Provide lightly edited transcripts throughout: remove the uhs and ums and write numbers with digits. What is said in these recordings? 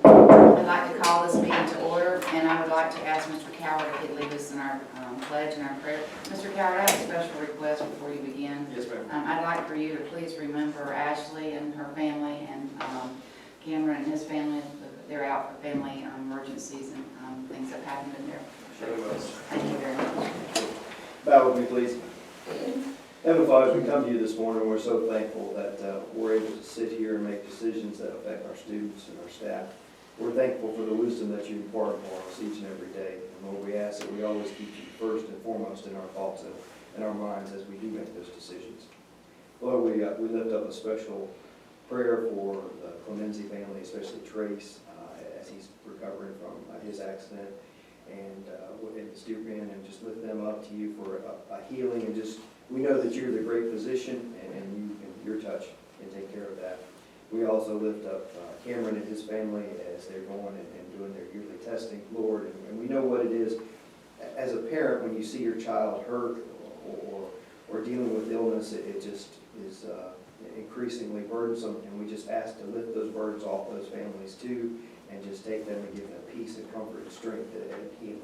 I'd like to call this meeting to order, and I would like to ask Mr. Coward if he'd lead us in our pledge and our prayer. Mr. Coward, I have a special request before you begin. Yes, ma'am. I'd like for you to please remember Ashley and her family, and Cameron and his family. They're out for family emergencies and things that happened in there. Sure will. Thank you very much. Bow with me, please. Heavenly Father, as we come to you this morning, we're so thankful that we're able to sit here and make decisions that affect our students and our staff. We're thankful for the wisdom that you impart upon us each and every day. And Lord, we ask that we always keep you first and foremost in our thoughts and our minds as we do make those decisions. Lord, we lift up a special prayer for the Clemenzi family, especially Trace, as he's recovering from his accident. And his dear Ben, and just lift them up to you for a healing, and just, we know that you're the great physician, and your touch can take care of that. We also lift up Cameron and his family as they're going and doing their yearly testing, Lord, and we know what it is as a parent when you see your child hurt or dealing with illness. It just is increasingly burdensome, and we just ask to lift those burdens off those families too, and just take them and give them peace and comfort and strength and healing.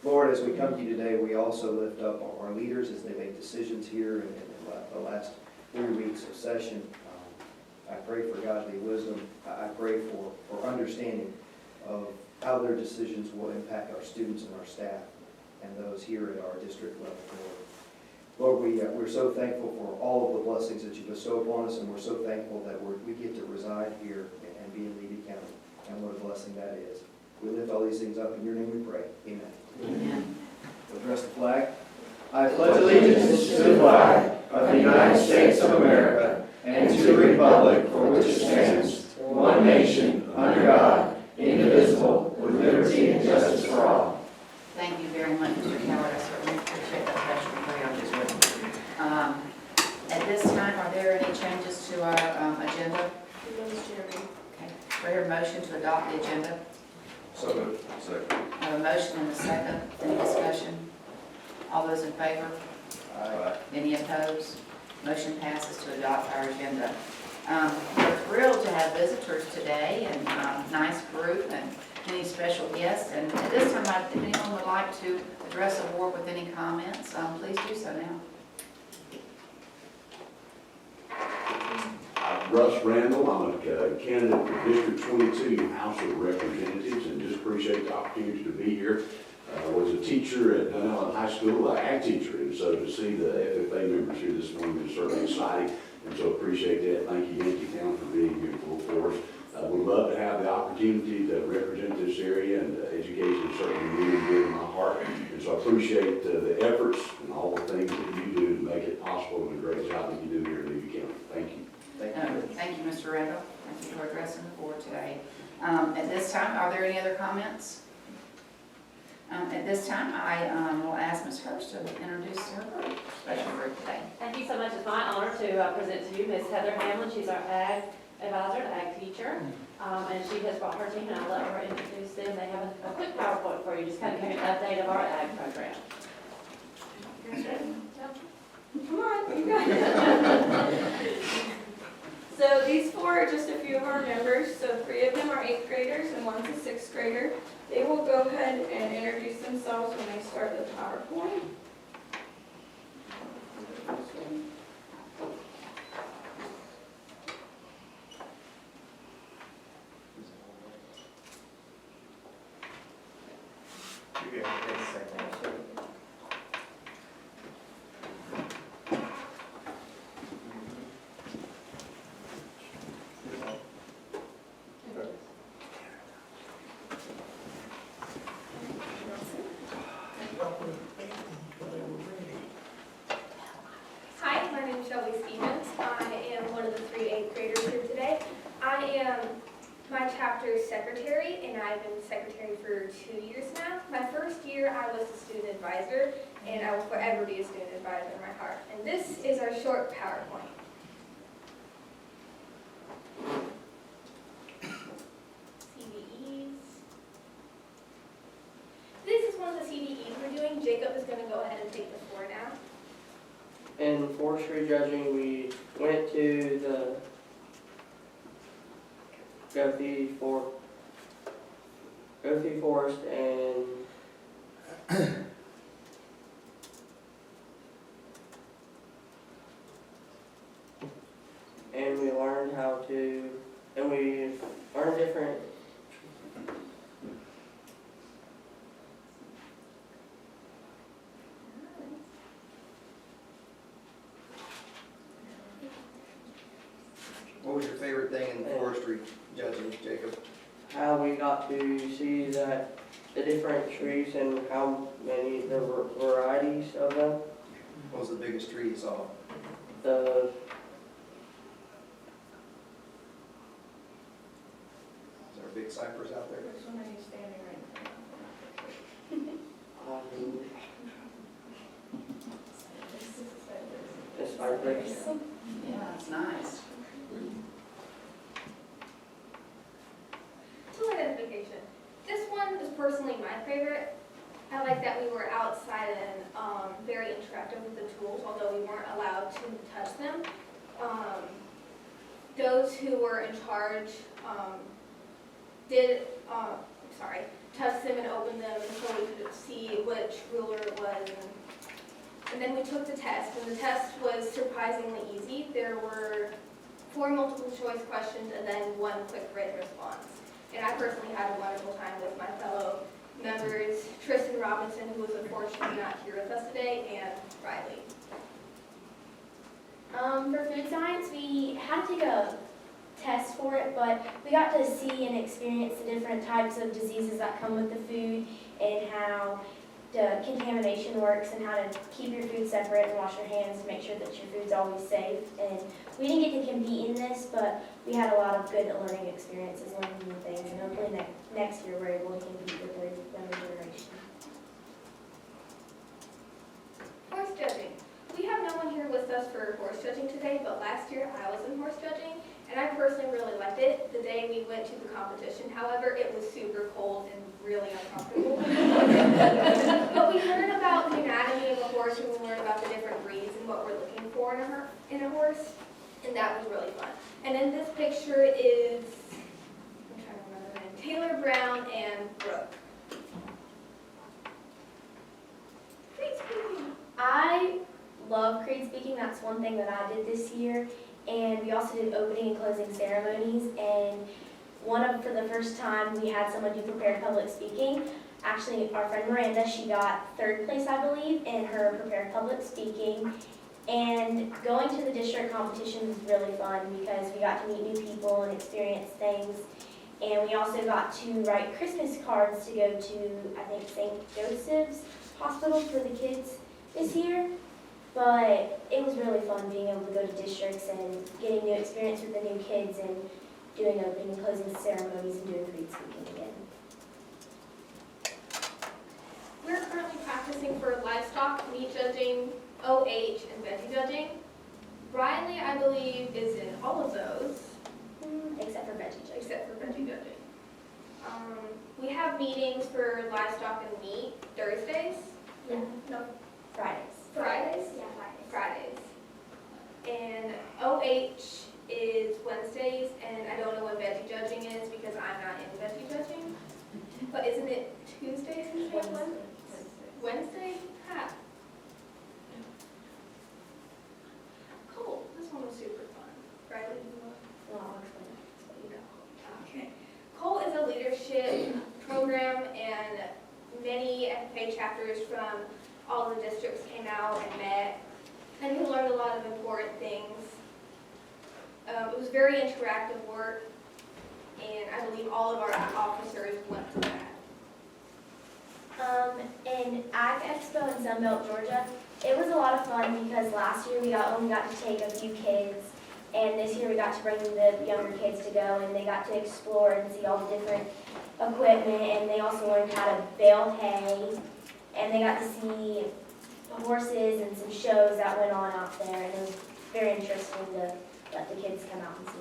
Lord, as we come to you today, we also lift up our leaders as they make decisions here in the last 3 weeks of session. I pray for godly wisdom. I pray for understanding of how their decisions will impact our students and our staff and those here at our district level, Lord. Lord, we're so thankful for all of the blessings that you bestow upon us, and we're so thankful that we get to reside here and be in Levy County. And what a blessing that is. We lift all these things up in your name we pray. Amen. Amen. Address the flag. I pledge allegiance to the flag of the United States of America and to the republic for which it stands, one nation, under God, indivisible, with liberty and justice for all. Thank you very much, Mr. Coward. I certainly appreciate that special prayer. At this time, are there any changes to our agenda? Okay. Do I hear a motion to adopt the agenda? So moved. Second. I have a motion and a second. Any discussion? All those in favor? Aye. Any opposed? Motion passes to adopt our agenda. We're thrilled to have visitors today, and nice group, and many special guests. And at this time, if anyone would like to address the board with any comments, please do so now. Russ Randall, I'm a candidate for District 22 House of Representatives, and just appreciate the opportunity to be here. I was a teacher at Dunellen High School, an ag teacher, and so to see the FFA members here this morning is certainly exciting, and so appreciate that. Thank you, Yankee Town, for being here for us. We'd love to have the opportunity to represent this area, and education is certainly really dear to my heart, and so I appreciate the efforts and all the things that you do to make it possible, and the great job that you do here in Levy County. Thank you. Thank you, Mr. Randall. Thank you for addressing the board today. At this time, are there any other comments? At this time, I will ask Ms. Hurst to introduce her group, special group today. Thank you so much. It's my honor to present to you Ms. Heather Hamlin. She's our ag advisor, the ag teacher, and she has brought her team, and I'll let her introduce them. They have a quick PowerPoint for you, just kind of give you an update of our ag program. Come on, you got it. So these four are just a few of our members. So 3 of them are 8th graders and one's a 6th grader. They will go ahead and introduce themselves when they start the PowerPoint. Hi, my name is Shelby Stevens. I am one of the 3 8th graders here today. I am my chapter's secretary, and I've been secretary for 2 years now. My first year, I was a student advisor, and I will forever be a student advisor in my heart. And this is our short PowerPoint. CVEs. This is one of the CVEs we're doing. Jacob is going to go ahead and take the floor now. In forestry judging, we went to the GOTHE for go through forest and we learned how to, and we learned different. What was your favorite thing in forestry judging, Jacob? How we got to see that the different trees and how many, the varieties of them. What was the biggest tree you saw? The, Is there a big cypress out there? Which one are you standing right in front the cypress. of? Yeah, it's nice. Tool identification. This one is personally my favorite. I like that we were outside and very interactive with the tools, although we weren't allowed to touch them. Those who were in charge did, touch them and open them so we could see which ruler it was. And then we took the test, and the test was surprisingly easy. There were 4 multiple choice questions and then 1 quick written response. And I personally had a wonderful time with my fellow members, Tristan Robinson, who was unfortunately not here with us today, and Riley. For food science, we had to take a test for it, but we got to see and experience the different types of diseases that come with the food and how the contamination works and how to keep your food separate and wash your hands to make sure that your food's always safe. And we didn't get to compete in this, but we had a lot of good learning experiences, learning new things, and hopefully next year we're able to compete with the younger generation. Horse judging. We have no one here with us for horse judging today, but last year I was in horse judging, and I personally really liked it the day we went to the competition. However, it was super cold and really uncomfortable. But we learned about the anatomy of a horse, and we learned about the different breeds and what we're looking for in a horse, and that was really fun. And then this picture is, I'm trying to remember the name, Taylor Brown and Brooke. Great speaking. I love creed speaking. That's one thing that I did this year. And we also did opening and closing ceremonies. And for the first time, we had someone do prepared public speaking. Actually, our friend Miranda, she got 3rd place, I believe, in her prepared public speaking. And going to the district competition was really fun because we got to meet new people and experience things. And we also got to write Christmas cards to go to, I think, St. Joseph's Hospital for the kids this year. But it was really fun being able to go to districts and getting new experience with the new kids and doing opening and closing ceremonies and doing creed speaking again. We're currently practicing for livestock, meat judging, OH, and veggie judging. Riley, I believe, is in all of those, Except for veggie judging. except for veggie judging. We have meetings for livestock and meat Thursdays, Yeah. no, Fridays. Fridays, Yeah, Fridays. and OH is Wednesdays, and I don't know when veggie judging is because I'm not in veggie judging. But isn't it Tuesdays and Wednesday? Ha. Cool, this one was super fun. Riley, you want? Well, I'll explain that. That's what you got. Okay. Cole is a leadership program, and many FFA chapters from all the districts came out and met, and we learned a lot of important things. It was very interactive work, and I believe all of our officers went to that. In Ag Expo in Sunbelt, Georgia, it was a lot of fun because last year we only got to take a few kids, and this year we got to bring the younger kids to go, and they got to explore and see all the different equipment, and they also learned how to bale hay, and they got to see horses and some shows that went on out there, and it was very interesting to let the kids come out and see.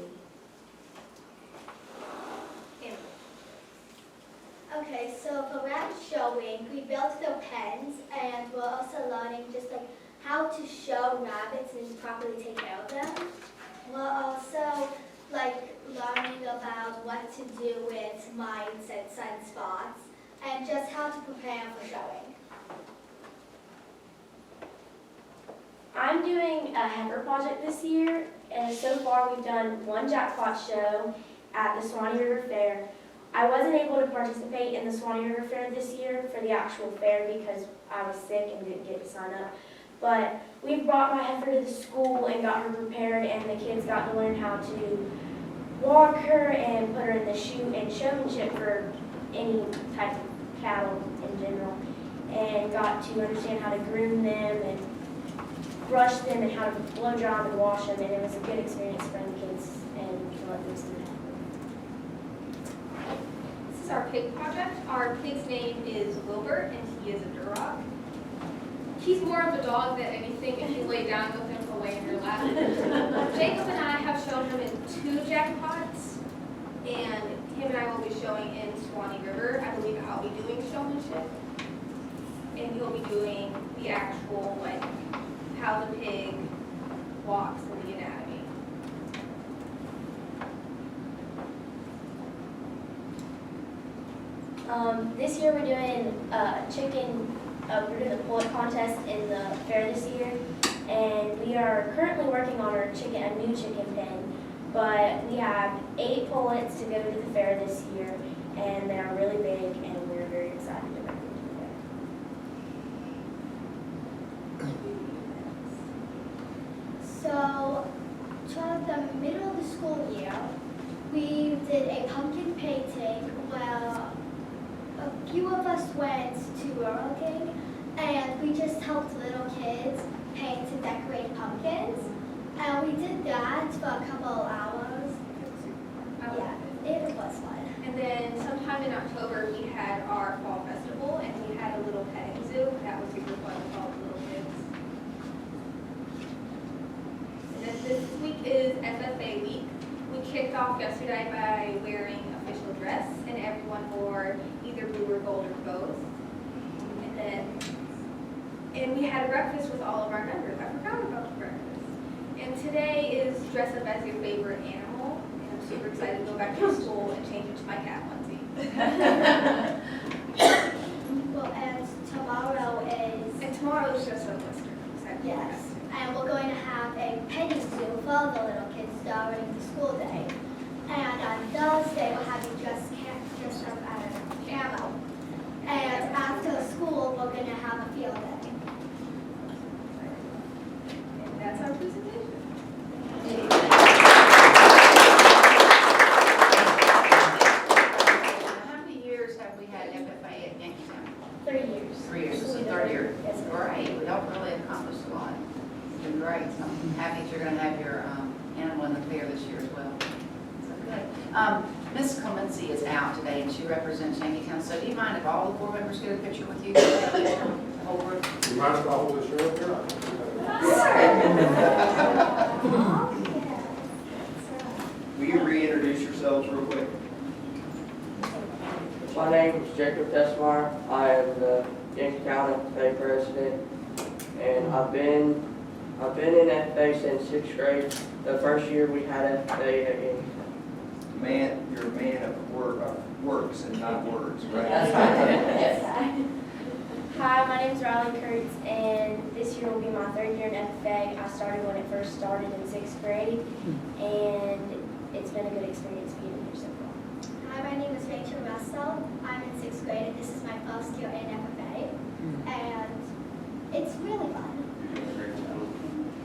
Okay, so for rabbit showing, we built the pens, and we're also learning just like how to show rabbits and properly take care of them. We're also like learning about what to do with mites and sunspots, and just how to prepare for showing. I'm doing a heifer project this year, and so far we've done one jackpot show at the Swanee River Fair. I wasn't able to participate in the Swanee River Fair this year for the actual fair because I was sick and didn't get to sign up. But we brought my heifer to the school and got her prepared, and the kids got to learn how to walk her and put her in the chute and showmanship for any type of cattle in general, and got to understand how to groom them and brush them and how to blow dry them and wash them, and it was a good experience for the kids and to let them see that. This is our pig project. Our pig's name is Wilbur, and he is a Duroc. He's more of a dog than anything, and you lay down with him, he'll lay in your lap. Jacob and I have shown him in 2 jackpots, and him and I will be showing in Swanee River. I believe I'll be doing showmanship, and he'll be doing the actual, like, how the pig walks and the anatomy. This year we're doing we're doing the pullet contest in the fair this year, and we are currently working on a new chicken pen, but we have 8 pullets to go to the fair this year, and they are really big, and we're very excited to bring them to the fair. So, toward the middle of the school year, we did a pumpkin painting where a few of us went to Rural King, and we just helped little kids paint and decorate pumpkins. And we did that for a couple of hours. Yeah, it was fun. And then sometime in October, we had our fall festival, and we had a little petting zoo. That was super fun with all the little kids. And then this week is FFA week. We kicked off yesterday by wearing official dress, and everyone wore either blue or gold or both. And we had a breakfast with all of our members. I forgot about the breakfast. And today is dress up as your favorite animal. And I'm super excited to go back to school and change into my cat onesie. Well, and tomorrow is... And tomorrow is just a Western. Yes, and we're going to have a petting zoo for the little kids during the school day. And on Thursday, we'll have you dress up as a camel. And after school, we're going to have a field day. And that's our presentation. How many years have we had FFA at Yankeetown? 3 years. 3 years, this is the 3rd year. Yes, ma'am. Great, we have really accomplished a lot. It's been great, so I'm happy that you're gonna have your animal in the fair this year as well. So good. Ms. Clemency is out today, and she represents Yankeetown, so do you mind if all the 4 members get a picture with you? The whole group? You mind if I hold this shirt up here? Will you reintroduce yourselves real quick? My name is Jacob Tesmar. I am the Yankeetown FFA president, and I've been in FFA since 6th grade. The first year we had FFA at Yankeetown. Man, you're a man of works and not words, right? That's right. Yes. Hi, my name is Riley Kurtz, and this year will be my 3rd year in FFA. I started when it first started in 6th grade, and it's been a good experience being here so far. Hi, my name is Rachel Russell. I'm in 6th grade, and this is my first year in FFA. And it's really fun.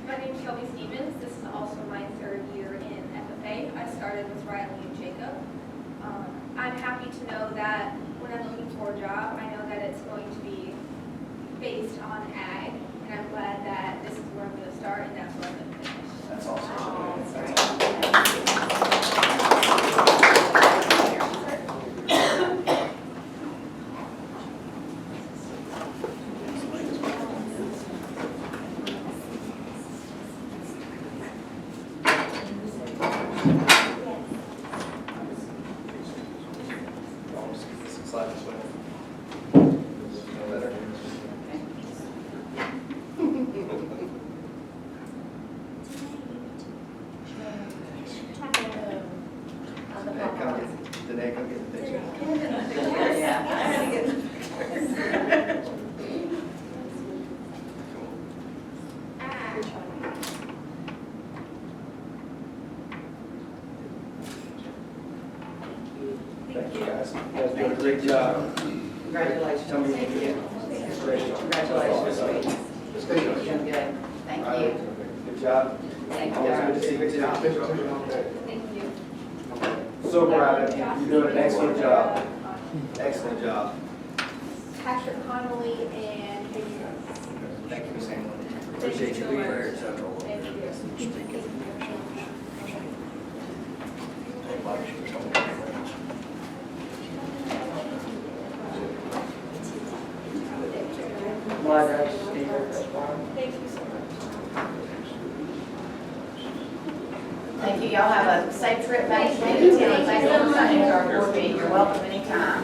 My name is Shelby Stevens. This is also my 3rd year in FFA. I started with Riley and Jacob. I'm happy to know that when I'm looking for a job, I know that it's going to be based on ag, and I'm glad that this is where I'm going to start and that's where I'm going to finish. That's awesome. Oh, that's Slide this way. Better. guys doing a great job. Congratulations. Tell me what you did. Congratulations, sweetie. You're doing good. Thank you. Good job. Thank you, Always good to guys. see you. Good job. Thank you. So proud of you. You're doing an excellent job. Excellent job. Patrick Connolly and Hayden Rose. Thank you, Ms. Hamlin. Appreciate you being here. My name's Steven Esquire. Thank you so much. Thank you. Y'all have a safe trip back to Bentonville. Thank you for coming to our board meeting. You're welcome anytime.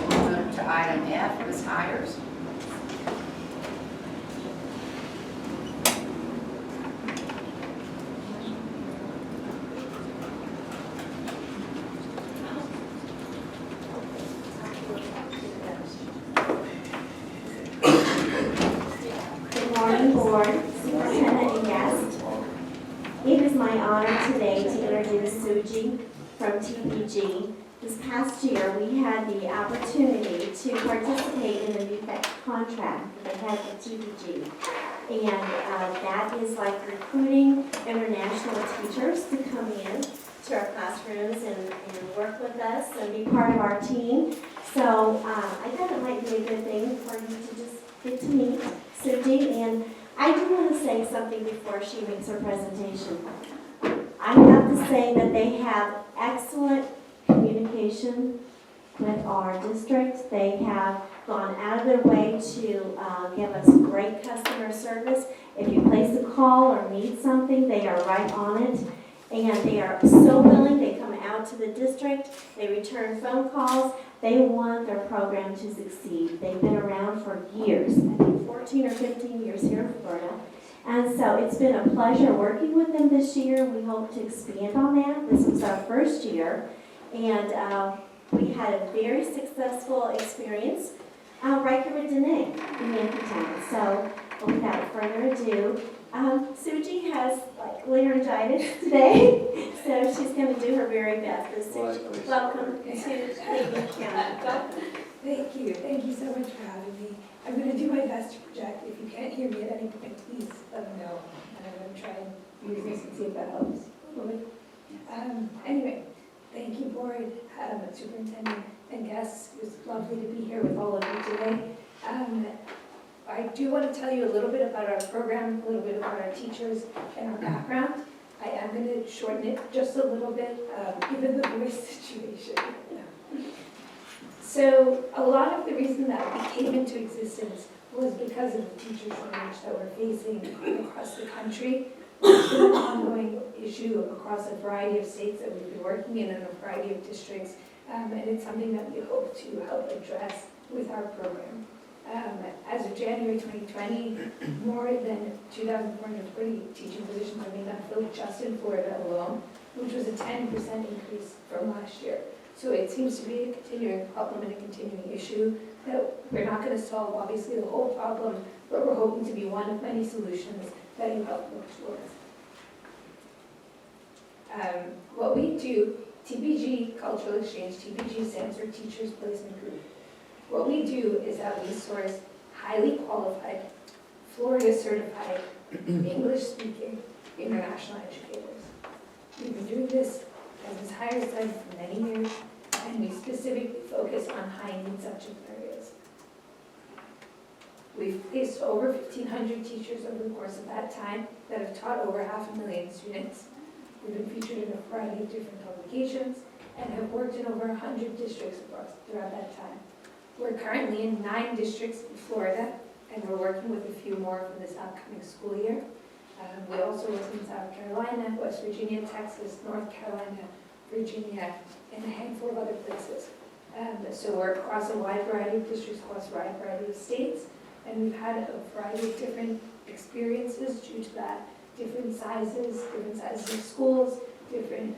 We'll move to item F, Ms. Hires. Good morning, Board, Superintendent, and guests. It is my honor today to introduce Suji from TPG. This past year, we had the opportunity to participate in the new contract that they had with TPG. And that is like recruiting international teachers to come in to our classrooms and work with us and be part of our team. So I thought it might be a good thing for you to just get to meet Suji. And I do want to say something before she makes her presentation. I have to say that they have excellent communication with our district. They have gone out of their way to give us great customer service. If you place a call or need something, they are right on it. And they are so willing. They come out to the district. They return phone calls. They want their program to succeed. They've been around for years, I think 14 or 15 years here in Florida. And so it's been a pleasure working with them this year. We hope to expand on that. This was our first year. And we had a very successful experience right here with Danae in Yankeetown. So without further ado, Suji has like laryngitis today, so she's going to do her very best. But Suji, welcome to Yankeetown. Welcome. Thank you so much for having me. I'm going to do my best to project. If you can't hear me at any point, please let me know. And I'm going to try and use this and see if that helps. Anyway, thank you, Board, Superintendent, and guests. It was lovely to be here with all of you today. I do want to tell you a little bit about our program, a little bit about our teachers and our background. I am going to shorten it just a little bit, given the voice situation. So a lot of the reason that we came into existence was because of the teacher shortage that we're facing across the country. It's been an ongoing issue across a variety of states that we've been working in a variety of districts, and it's something that we hope to help address with our program. As of January 2020, more than 2,440 teaching positions are being filled just in Florida alone, which was a 10% increase from last year. So it seems to be a continuing problem and a continuing issue that we're not going to solve, obviously, the whole problem, but we're hoping to be one of many solutions that you help look towards. What we do, TPG, Cultural Exchange, TPG stands for Teachers Placement Group. What we do is that we source highly qualified, Florida-certified, English-speaking international educators. We've been doing this, as Ms. Hire said, for many years, and we specifically focus on high-need subject areas. We've placed over 1,500 teachers over the course of that time that have taught over 500,000 students. We've been featured in a variety of different publications and have worked in over 100 districts throughout that time. We're currently in 9 districts in Florida, and we're working with a few more for this upcoming school year. We also work in South Carolina, West Virginia, Texas, North Carolina, Virginia, and a handful of other places. So we're across a wide variety of districts, across a wide variety of states, and we've had a variety of different experiences due to that. Different sizes of schools, different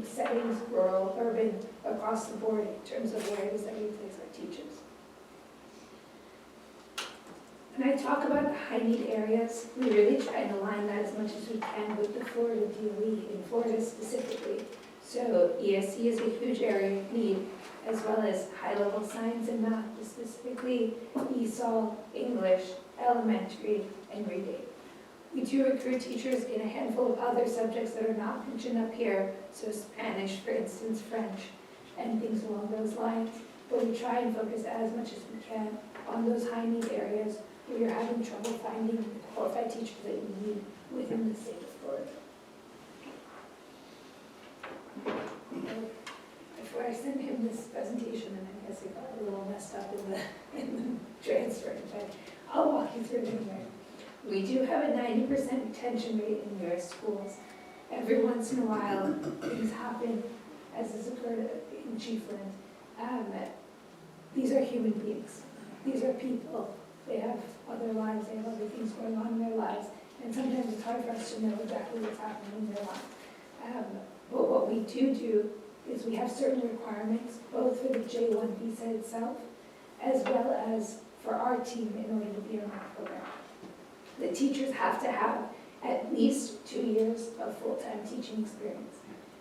settings, rural, urban, across the board in terms of where it is that we place our teachers. When I talk about the high need areas, we really try and align that as much as we can with the Florida DOE, in Florida specifically. So ESC is a huge area of need, as well as high-level science and math, specifically ESOL, English, elementary, and reading. We do recruit teachers in a handful of other subjects that are not mentioned up here, so Spanish, for instance, French, and things along those lines. But we try and focus as much as we can on those high need areas where you're having trouble finding the qualified teachers that you need within the state of Florida. Before I sent him this presentation, and I guess it got a little messed up in the transfer, but I'll walk you through it anyway. We do have a 90% retention rate in U.S. schools. Every once in a while, things happen, as has occurred in Chiefland. These are human beings. These are people. They have other lives, they have other things going on in their lives, and sometimes it's hard for us to know exactly what's happening in their lives. But what we do is we have certain requirements, both for the J1 visa itself, as well as for our team in order to be on our program. The teachers have to have at least 2 years of full-time teaching experience.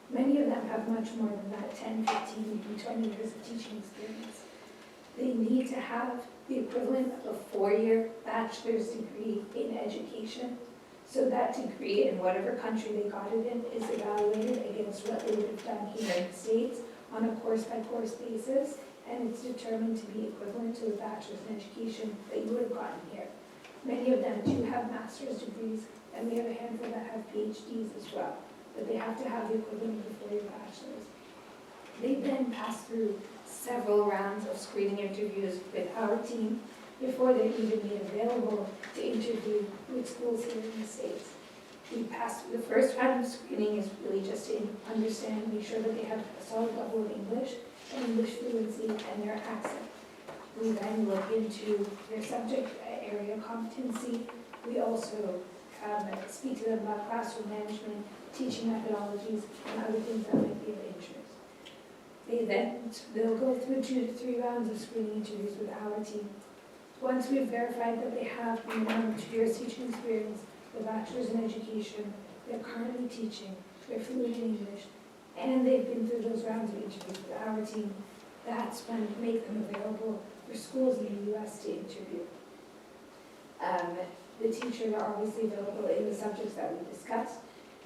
Many of them have much more than that, 10, 15, even 20 years of teaching experience. They need to have the equivalent of a 4-year bachelor's degree in education. So that degree in whatever country they got it in is evaluated against what they would have done here in the States on a course-by-course basis, and it's determined to be equivalent to the bachelor's in education that you would have gotten here. Many of them do have master's degrees, and we have a handful that have PhDs as well, but they have to have the equivalent of a 4-year bachelor's. They then pass through several rounds of screening interviews with our team before they're even made available to interview with schools here in the States. We pass through the first round of screening is really just to understand, make sure that they have a solid level of English and English fluency and their accent. We then look into their subject area competency. We also speak to them about classroom management, teaching methodologies, and other things that might be of interest. They'll go through 2 to 3 rounds of screening interviews with our team. Once we've verified that they have minimum 2 years teaching experience, the bachelor's in education, they're currently teaching, they're fluent in English, and they've been through those rounds of interviews with our team, that's when we make them available for schools in the U.S. to interview. The teachers are obviously available in the subjects that we discussed,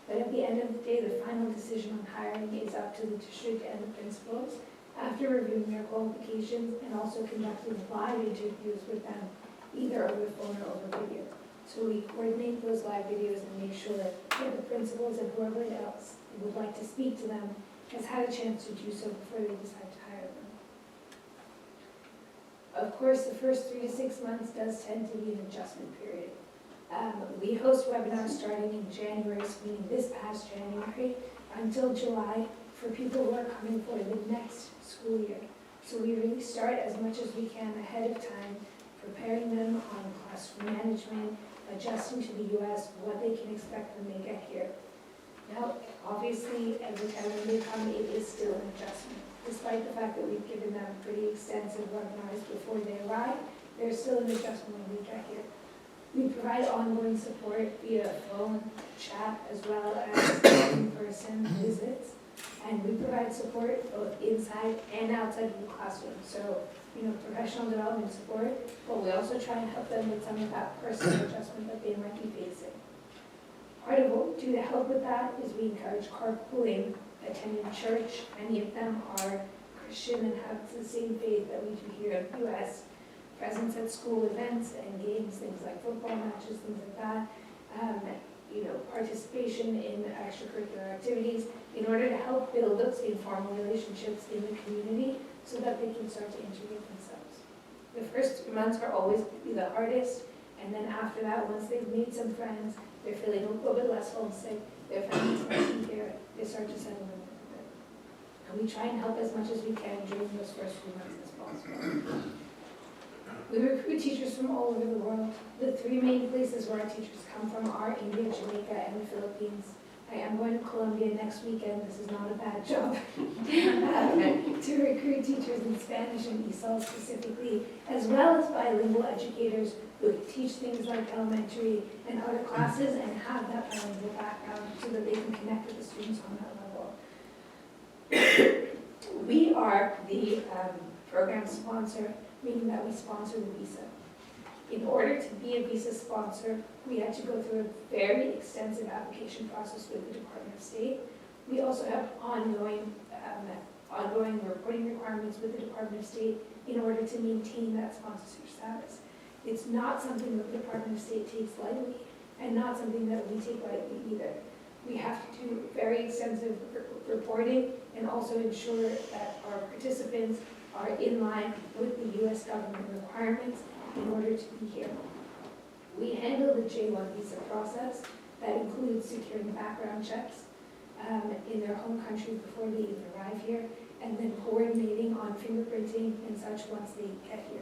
but at the end of the day, the final decision on hiring is up to the district and the principals after reviewing their qualifications and also conducting live interviews with them, either over the phone or over video. So we coordinate those live videos and make sure that the principals and whoever else would like to speak to them has had a chance to do so before they decide to hire them. Of course, the first 3 to 6 months does tend to be an adjustment period. We host webinars starting in January, meaning this past January, until July for people who are coming for the next school year. So we really start as much as we can ahead of time, preparing them on classroom management, adjusting to the U.S., what they can expect when they get here. Now, obviously, every time when they come, it is still an adjustment. Despite the fact that we've given them pretty extensive webinars before they arrive, there's still an adjustment when we get here. We provide ongoing support via phone, chat, as well as in-person visits. And we provide support both inside and outside of the classroom. So, professional development support, but we also try and help them with some of that personal adjustment that they might be facing. Part of what we do to help with that is we encourage carpooling, attending church. Many of them are Christian and have the same faith that we do here in the U.S. Presence at school events and games, things like football matches, things like that. Participation in extracurricular activities in order to help build those informal relationships in the community so that they can start to integrate themselves. The first 3 months are always going to be the hardest, and then after that, once they've made some friends, they're feeling a little bit less homesick, their families start to care, they start to settle in a little bit. And we try and help as much as we can during those first few months as possible. We recruit teachers from all over the world. The 3 main places where our teachers come from are India, Jamaica, and the Philippines. I am going to Colombia next weekend, this is not a bad job, to recruit teachers in Spanish and ESOL specifically, as well as bilingual educators who can teach things like elementary and other classes and have that bilingual background so that they can connect with the students on that level. We are the program sponsor, meaning that we sponsor the visa. In order to be a visa sponsor, we had to go through a very extensive application process with the Department of State. We also have ongoing reporting requirements with the Department of State in order to maintain that sponsorship status. It's not something that the Department of State takes lightly, and not something that we take lightly either. We have to do very extensive reporting and also ensure that our participants are in line with the U.S. government requirements in order to be here. We handle the J-1 visa process. That includes securing background checks in their home country before they even arrive here, and then coordinating on fingerprinting and such once they get here.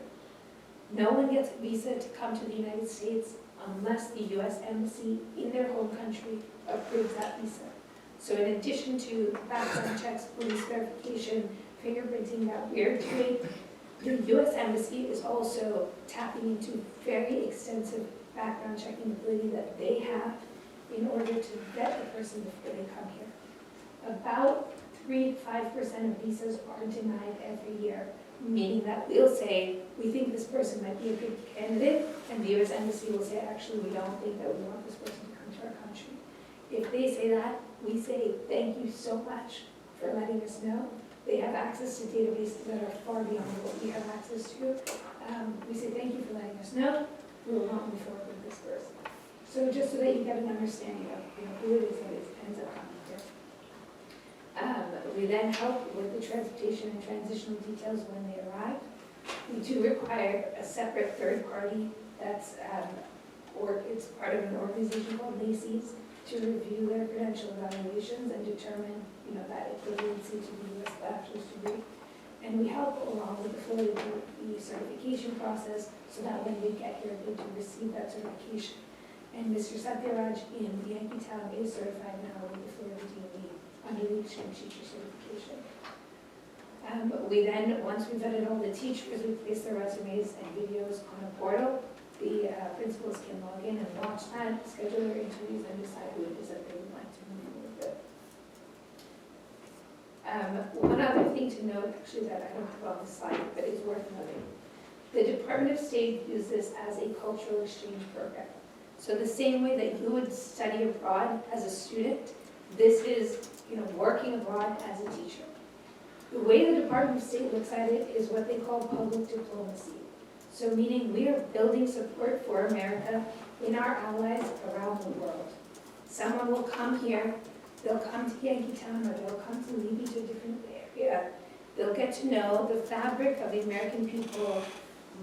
No one gets a visa to come to the United States unless the U.S. Embassy in their home country approves that visa. So in addition to background checks, police verification, fingerprinting that we're doing, the U.S. Embassy is also tapping into very extensive background checking ability that they have in order to vet the person before they come here. About 3 to 5% of visas are denied every year, meaning that we'll say, we think this person might be a good candidate, and the U.S. Embassy will say, actually, we don't think that we want this person to come to our country. If they say that, we say, thank you so much for letting us know. They have access to databases that are far beyond what we have access to. We say, thank you for letting us know. We will not move forward with this person. So just so that you get an understanding of who it is that ends up coming here. We then help with the transportation and transitional details when they arrive. We do require a separate third party that's, or it's part of an organization called NACES to review their credential evaluations and determine, that equivalency to the U.S. bachelor's degree. And we help along with the full APE certification process so that when they get here, they do receive that certification. And Mr. Satyaraj in Yankeetown is certified now with the Florida DOE under the exchange teacher certification. We then, once we've vetted all the teachers, we place their resumes and videos on a portal. The principals can log in and watch that, schedule their interviews, and decide who it is that they would like to move forward with. One other thing to note, actually, that I don't have on the slide, but is worth noting. The Department of State views this as a cultural exchange program. So the same way that you would study abroad as a student, this is, working abroad as a teacher. The way the Department of State looks at it is what they call public diplomacy. So meaning we are building support for America in our allies around the world. Someone will come here, they'll come to Yankeetown, or they'll come to Levy, to a different area. They'll get to know the fabric of the American people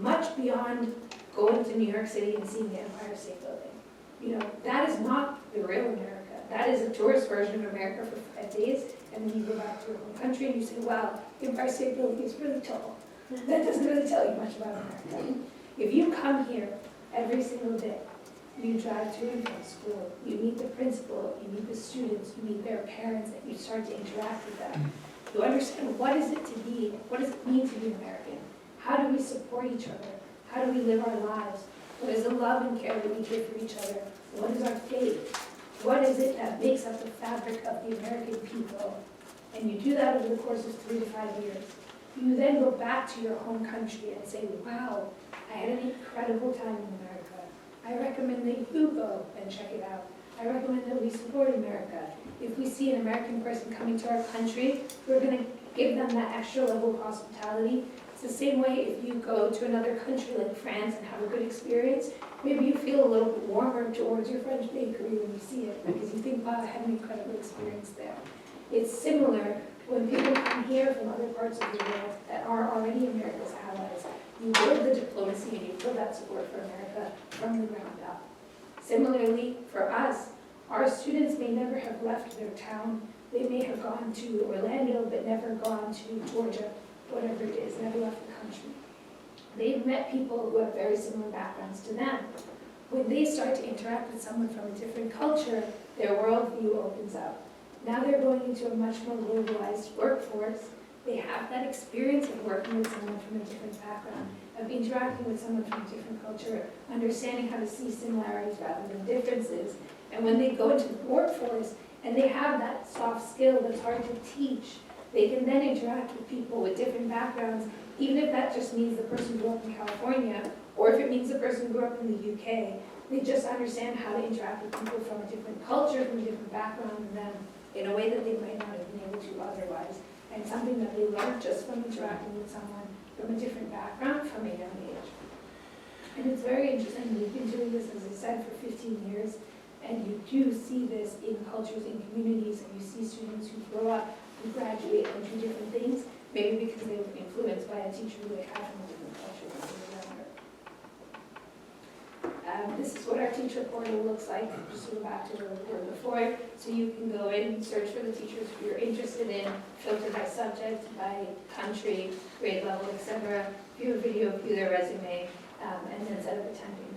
much beyond going to New York City and seeing the Empire State Building. That is not the real America. That is a tourist version of America for 5 days, and then you go back to your home country and you say, wow, the Empire State Building is really tall. That doesn't really tell you much about America. If you come here every single day, you drive to and from school, you meet the principal, you meet the students, you meet their parents, and you start to interact with them. You understand what does it mean to be American? How do we support each other? How do we live our lives? What is the love and care that we give for each other? What is our faith? What is it that makes up the fabric of the American people? And you do that over the course of 3 to 5 years. You then go back to your home country and say, wow, I had an incredible time in America. I recommend that you go and check it out. I recommend that we support America. If we see an American person coming to our country, we're going to give them that extra level of hospitality. It's the same way if you go to another country like France and have a good experience, maybe you feel a little bit warmer towards your French bakery when you see it because you think, wow, I had an incredible experience there. It's similar when people come here from other parts of the world that are already America's allies. You build the diplomacy and you build that support for America from the ground up. Similarly, for us, our students may never have left their town. They may have gone to Orlando but never gone to Georgia, whatever it is, never left the country. They've met people who have very similar backgrounds to them. when they start to interact with someone from a different culture, their worldview opens up. Now they're going into a much more globalized workforce. They have that experience of working with someone from a different background, of interacting with someone from a different culture, understanding how to see similarities rather than differences. And when they go into the workforce and they have that soft skill that's hard to teach, they can then interact with people with different backgrounds, even if that just means the person grew up in California, or if it means the person grew up in the UK. They just understand how to interact with people from a different culture, from a different background than them, in a way that they might not have been able to otherwise. And something that they learn just from interacting with someone from a different background from a young age. And it's very interesting. We've been doing this, as I said, for 15 years. And you do see this in cultures, in communities, and you see students who grow up, who graduate and do different things, maybe because they were influenced by a teacher who they had from a different culture when they were younger. This is what our teacher portal looks like, just to go back to where we were before. So you can go in, search for the teachers who you're interested in, filter by subject, by country, grade level, etc. View a video, view their resume, and then set up a time to interview.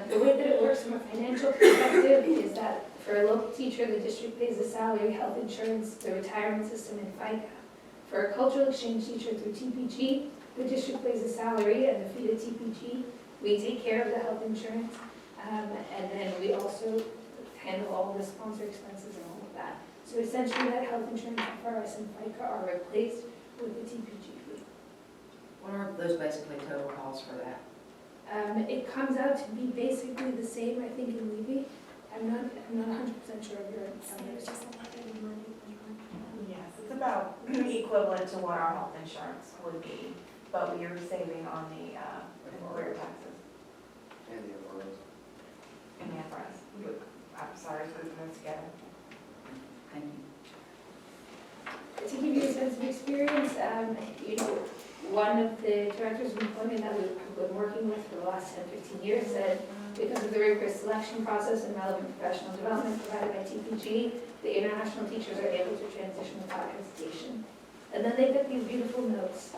The way that it works from a financial perspective is that for a local teacher, the district pays the salary, health insurance, the retirement system, and FICA. For a cultural exchange teacher through TPG, the district pays the salary and the fee to TPG. We take care of the health insurance, and then we also handle all the sponsor expenses and all of that. So essentially that health insurance, FRS, and FICA are replaced with the TPG fee. What are those basically total costs for that? It comes out to be basically the same, I think, in Levy. I'm not 100% sure of your numbers. Yes, it's about equivalent to what our health insurance would be, but we are saving on the employer taxes And the FRS. and the FRS. I'm sorry, putting those together. Thank you. To give you a sense of experience, one of the directors of employment that we've been working with for the last 10, 15 years said, because of the rigorous selection process and relevant professional development provided by TPG, the international teachers are able to transition without hesitation. And then they took these beautiful notes.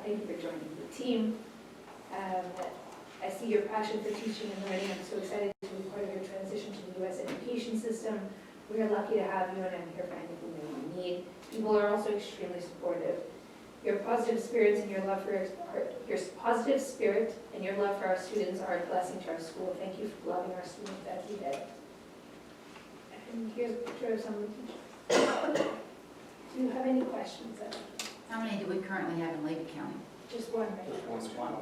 Thank you for joining the team. I see your passion for teaching and learning. I'm so excited to be part of your transition to the U.S. education system. We are lucky to have you, and I'm here for anything that you need. People are also extremely supportive. Your positive spirits and your love for your positive spirit and your love for our students are a blessing to our school. Thank you for loving our students every day. And here's a picture of some of the teachers. Do you have any questions? How many do we currently have in Levy County? Just one, right? Just one.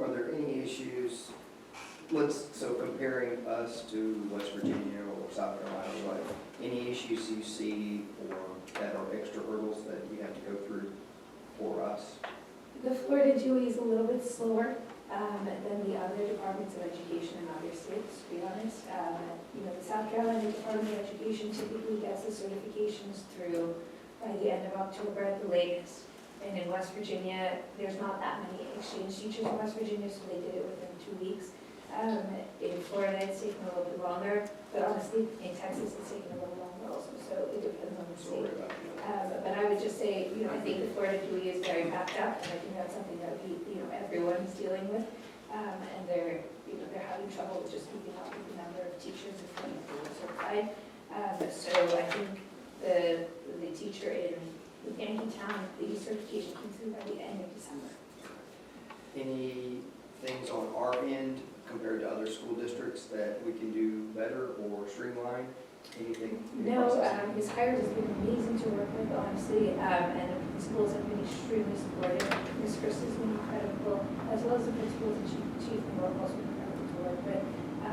Are there any issues, so comparing us to West Virginia or South Carolina, like, any issues you see or that are extra hurdles that you have to go through for us? The Florida DOE is a little bit slower than the other departments of education in other states, to be honest. The South Carolina Department of Education typically gets the certifications through by the end of October at the latest. And in West Virginia, there's not that many exchange teachers in West Virginia, so they did it within 2 weeks. In Florida, it's taken a little bit longer, but honestly, in Texas, it's taken a little longer also, so it depends on the state. But I would just say, I think the Florida DOE is very backed up, and I think that's something that everyone's dealing with. And they're having trouble with just keeping up with the number of teachers and getting certified. So I think the teacher in Yankeetown, the certification comes through by the end of December. Any things on our end compared to other school districts that we can do better or streamline? Anything? No, Ms. Hires has been amazing to work with, honestly, and the principals have been extremely supportive. Ms. Chris has been incredible, as well as the principals and Chief Moore have also been incredible to work with. I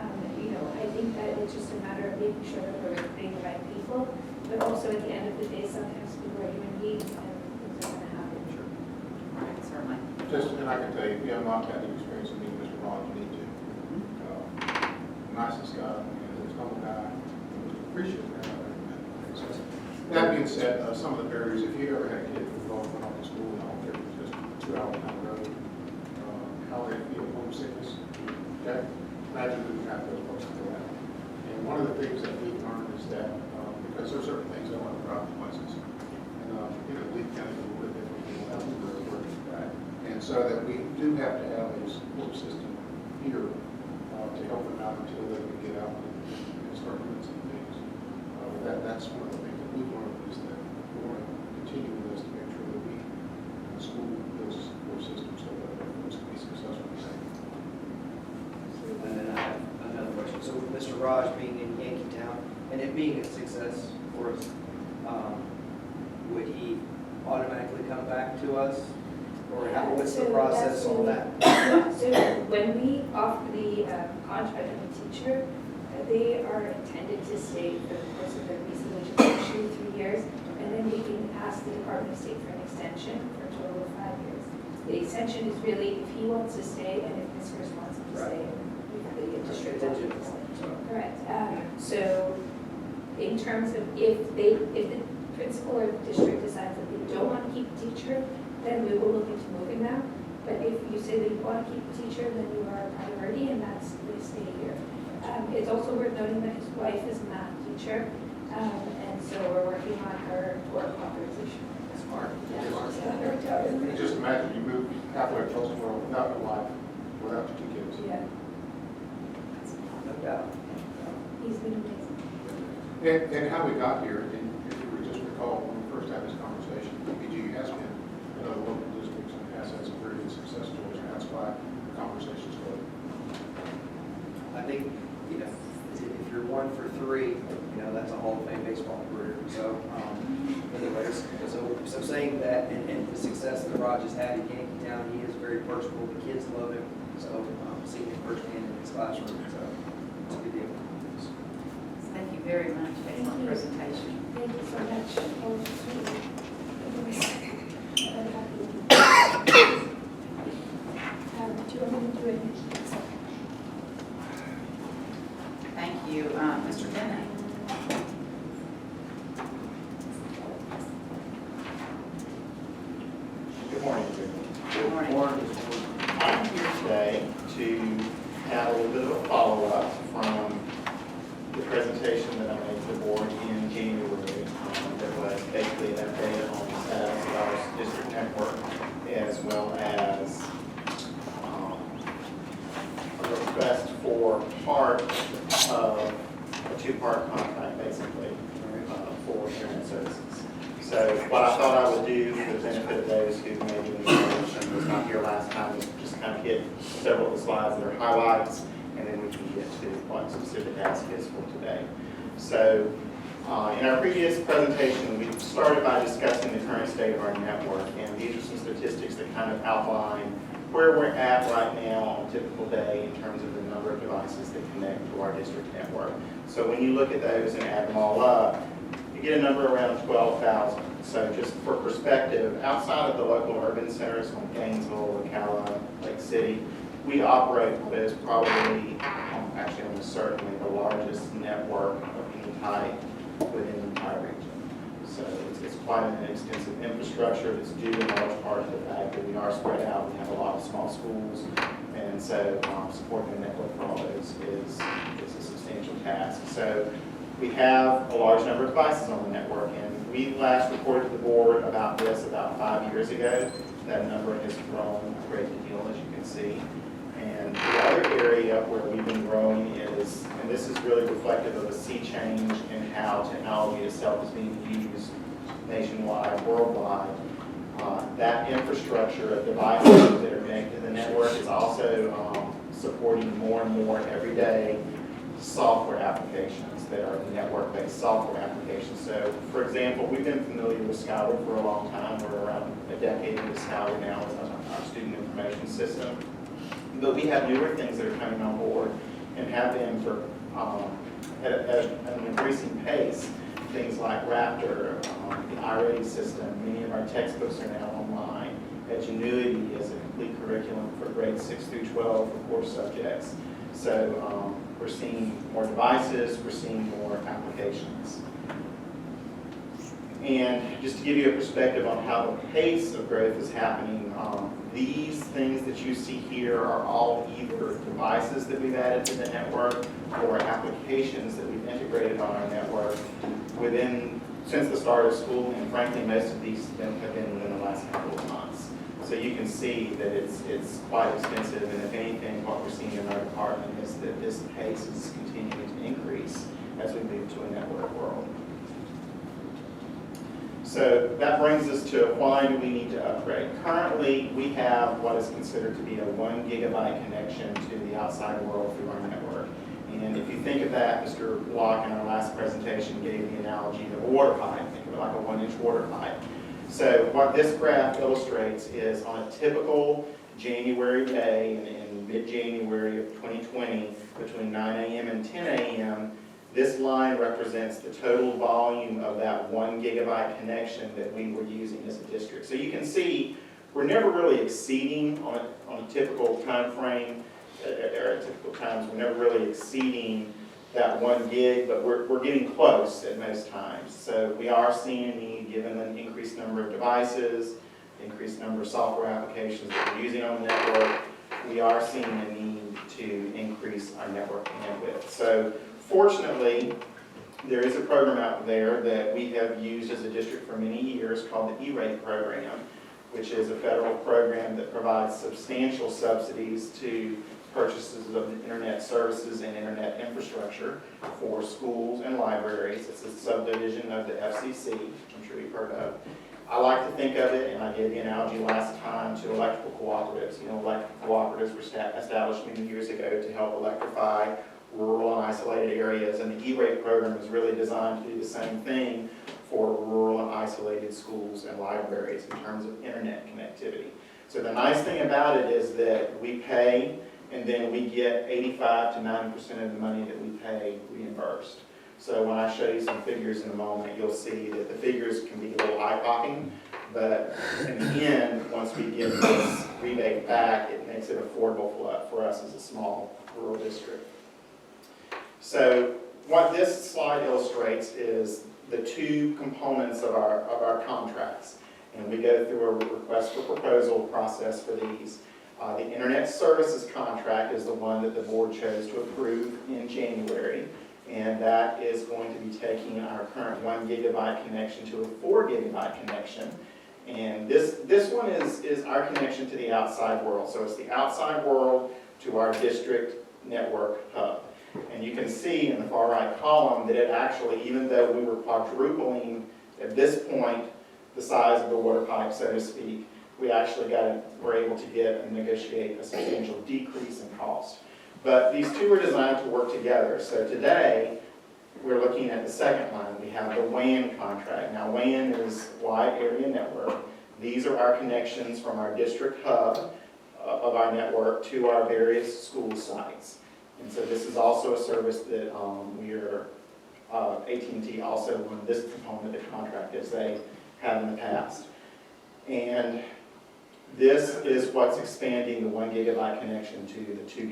think that it's just a matter of making sure that we're recruiting the right people, but also at the end of the day, sometimes people are human beings and things are going to happen. Sure. Right, certainly. And I can tell you, if you have not had the experience of meeting Mr. Vaughn, you need to. Nicest guy, there's no guy. Appreciate that. That being said, some of the barriers, if you ever had a kid who went off to school and all, it was just 2 hours down the road, how they feel homesickness, okay? Imagine we have those folks to go out. And one of the things that we've learned is that, because there are certain things that want to drive places, and we kind of do with it, we have to work with that. And so that we do have to have a support system here to help them out until they can get out and start doing some things. That's one of the things that we've learned is that we want to continue with this to make sure that we, the school builds a support system so that folks can be successful. And then I have another question. So with Mr. Raj being in Yankeetown and it being a success for us, would he automatically come back to us? Or what's the process on that? So when we offer the contract of a teacher, they are intended to stay for the course of their visa, which is actually 3 years, and then they can ask the Department of State for an extension for a total of 5 years. The extension is really if he wants to stay and if Ms. Hurst wants him to stay, the district wants him to stay. Correct. So in terms of if the principal or the district decides that they don't want to keep the teacher, then we will look into moving them. But if you say that you want to keep the teacher, then you are a priority, and that's they stay here. It's also worth noting that his wife is a math teacher, and so we're working on her work authorization. Smart. Yeah. Just imagine you move halfway across the world without your wife, without your 2 kids. Yeah, No doubt. he's been amazing. And how we got here, and if you would just recall, when we first had this conversation, PPG has been in other local districts and has had some very good success stories, and that's why the conversation's going. I think, you know, if you're 1 for 3, you know, that's a Hall of Fame baseball career. So, anyways, so saying that and the success that Raj has had in Yankeetown, he is very personable. The kids love him. So, seeing him firsthand in his classroom, so it's a good deal. Thank you very much. Excellent presentation. Thank you so much. That was sweet. Do you want me to do it? Thank you, Mr. Bennett. Good morning, Good morning. I'm here today to have a little bit of a follow-up from the presentation that I made to the board in January. That was basically an update on the status of our district network, as well as a request for part of a 2-part contract, basically, for internet services. So what I thought I would do for the benefit of those who maybe was not here last time is just kind of hit several of the slides that are highlights, and then we can get to what specific task is for today. So in our previous presentation, we started by discussing the current state of our network, and these are some statistics that kind of outline where we're at right now on a typical day in terms of the number of devices that connect to our district network. So when you look at those and add them all up, you get a number around 12,000. So just for perspective, outside of the local urban centers like Gainesville, Ocala, Lake City, we operate what is probably, actually almost certainly, the largest network of any type within the entire region. So it's quite an extensive infrastructure that's due in large part to the fact that we are spread out. We have a lot of small schools, and so supporting the network for all those is a substantial task. So we have a large number of devices on the network, and we last reported to the board about this about 5 years ago. That number has grown a great deal, as you can see. And the other area where we've been growing is, and this is really reflective of a sea change in how technology itself is being used nationwide, worldwide. That infrastructure of devices that are connected to the network is also supporting more and more everyday software applications that are network-based software applications. So, for example, we've been familiar with Skyward for a long time. We're around a decade into Skyward now as our student information system. But we have newer things that are coming on board and have been for at an increasing pace. Things like Raptor, the iReady system. Many of our textbooks are now online. Edgenuity is a complete curriculum for grades 6 through 12 for core subjects. So we're seeing more devices, we're seeing more applications. And just to give you a perspective on how the pace of growth is happening, these things that you see here are all either devices that we've added to the network or applications that we've integrated on our network since the start of school, and frankly, most of these have been within the last couple of months. So you can see that it's quite expensive, and if anything, what we're seeing in our department is that this pace is continuing to increase as we move to a network world. So that brings us to why do we need to upgrade? Currently, we have what is considered to be a 1 gigabyte connection to the outside world through our network. And if you think of that, Mr. Locke in our last presentation gave the analogy of a water pipe. Think of it like a 1-inch water pipe. So what this graph illustrates is on a typical January day in mid-January of 2020, between 9 a.m. and 10 a.m., this line represents the total volume of that 1 gigabyte connection that we were using as a district. So you can see we're never really exceeding on a typical time frame, or at typical times, we're never really exceeding that 1 gig, but we're getting close at most times. So we are seeing a need, given the increased number of devices, increased number of software applications that we're using on the network, we are seeing a need to increase our network bandwidth. So fortunately, there is a program out there that we have used as a district for many years called the E-rate program, which is a federal program that provides substantial subsidies to purchases of internet services and internet infrastructure for schools and libraries. It's a subdivision of the FCC, which I'm sure you've heard of. I like to think of it, and I gave the analogy last time, to electrical cooperatives. You know, electrical cooperatives were established many years ago to help electrify rural and isolated areas, and the E-rate program is really designed to do the same thing for rural and isolated schools and libraries in terms of internet connectivity. So the nice thing about it is that we pay, and then we get 85 to 90% of the money that we pay reimbursed. So when I show you some figures in a moment, you'll see that the figures can be a little eye-popping, but in the end, once we get this rebate back, it makes it affordable for us as a small rural district. So what this slide illustrates is the two components of our contracts. And we go through a request for proposal process for these. The Internet Services contract is the one that the board chose to approve in January. And that is going to be taking our current 1 gigabyte connection to a 4 gigabyte connection. And this one is our connection to the outside world. So it's the outside world to our district network hub. And you can see in the far right column that it actually, even though we were quadrupling at this point the size of the water pipe, so to speak, we actually were able to get and negotiate a substantial decrease in cost. But these two are designed to work together. So today, we're looking at the second line. We have the WAN contract. Now, WAN is Wide Area Network. These are our connections from our district hub of our network to our various school sites. And so this is also a service that AT&T also won this component of the contract as they have in the past. And this is what's expanding the 1 gigabyte connection to the 2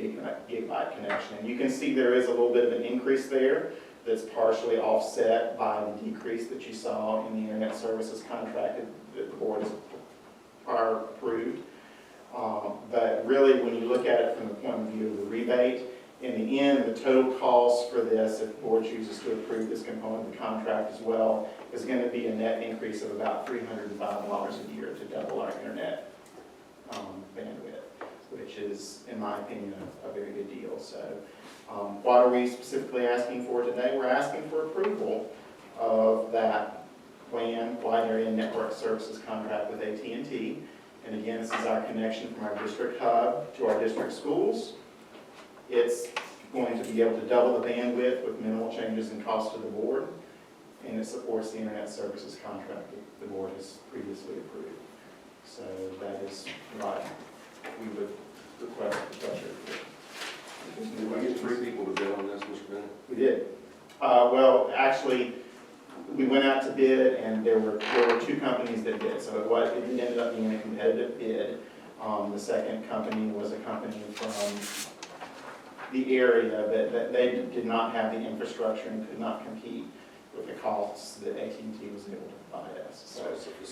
gigabyte connection. And you can see there is a little bit of an increase there that's partially offset by the decrease that you saw in the Internet Services contract that the board has prior approved. But really, when you look at it from the point of view of the rebate, in the end, the total cost for this, if the board chooses to approve this component of the contract as well, is going to be a net increase of about $305 a year to double our internet bandwidth, which is, in my opinion, a very good deal. So what are we specifically asking for today? We're asking for approval of that WAN, Wide Area Network Services contract with AT&T. And again, this is our connection from our district hub to our district schools. It's going to be able to double the bandwidth with minimal changes in cost to the board, and it supports the Internet Services contract that the board has previously approved. So that is what we would request the budget. Did we get 3 people to bid on this, Mr. Bennett? We did. Well, actually, we went out to bid, and there were 2 companies that bid. So it ended up being a competitive bid. The second company was a company from the area that they did not have the infrastructure and could not compete with the costs that AT&T was able to provide us. So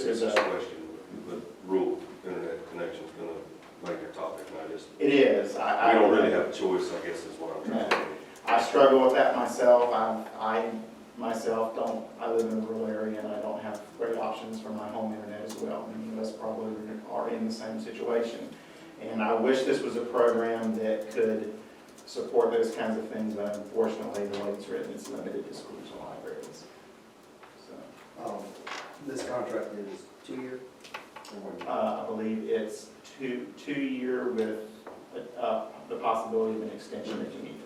there's a question, the rural internet connection is going to make a topic, and it is. We don't really have a choice, I guess, is what I'm trying to say. I struggle with that myself. I myself I live in a rural area, and I don't have great options for my home internet as well. Many us probably are in the same situation. And I wish this was a program that could support those kinds of things, but unfortunately, the way it's written, it's limited to schools and libraries. So, This contract is 2 year? Or 1 year? I believe it's two-year with the possibility of an extension if you need it.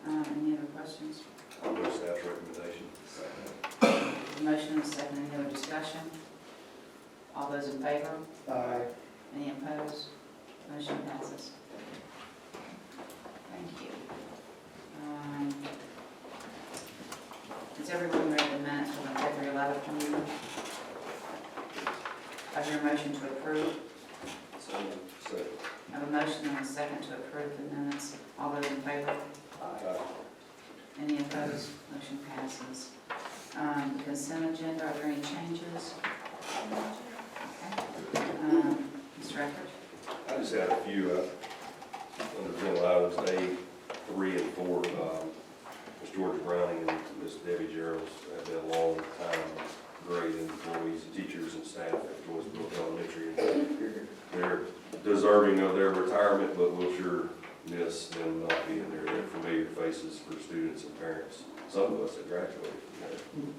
Any other questions? I'll go staff's recommendation. Motion and second, any other discussion? All those in favor? Aye. Any opposed? Motion passes. Thank you. Has everyone read the minutes from the February 11th meeting? I hear a motion to approve. Second. I have a motion and a second to approve the minutes. All those in favor? Any opposed? Motion passes. Consent agenda, are there any changes? Okay. Mr. Eckert? I just had a few, under general items, A, 3, and 4. Ms. Georgia Browning and Ms. Debbie Gerald have been long time great employees, teachers, and staff at Jonesboro Elementary. They're deserving of their retirement, but we'll sure miss them not being there. They're familiar faces for students and parents. Some of us have graduated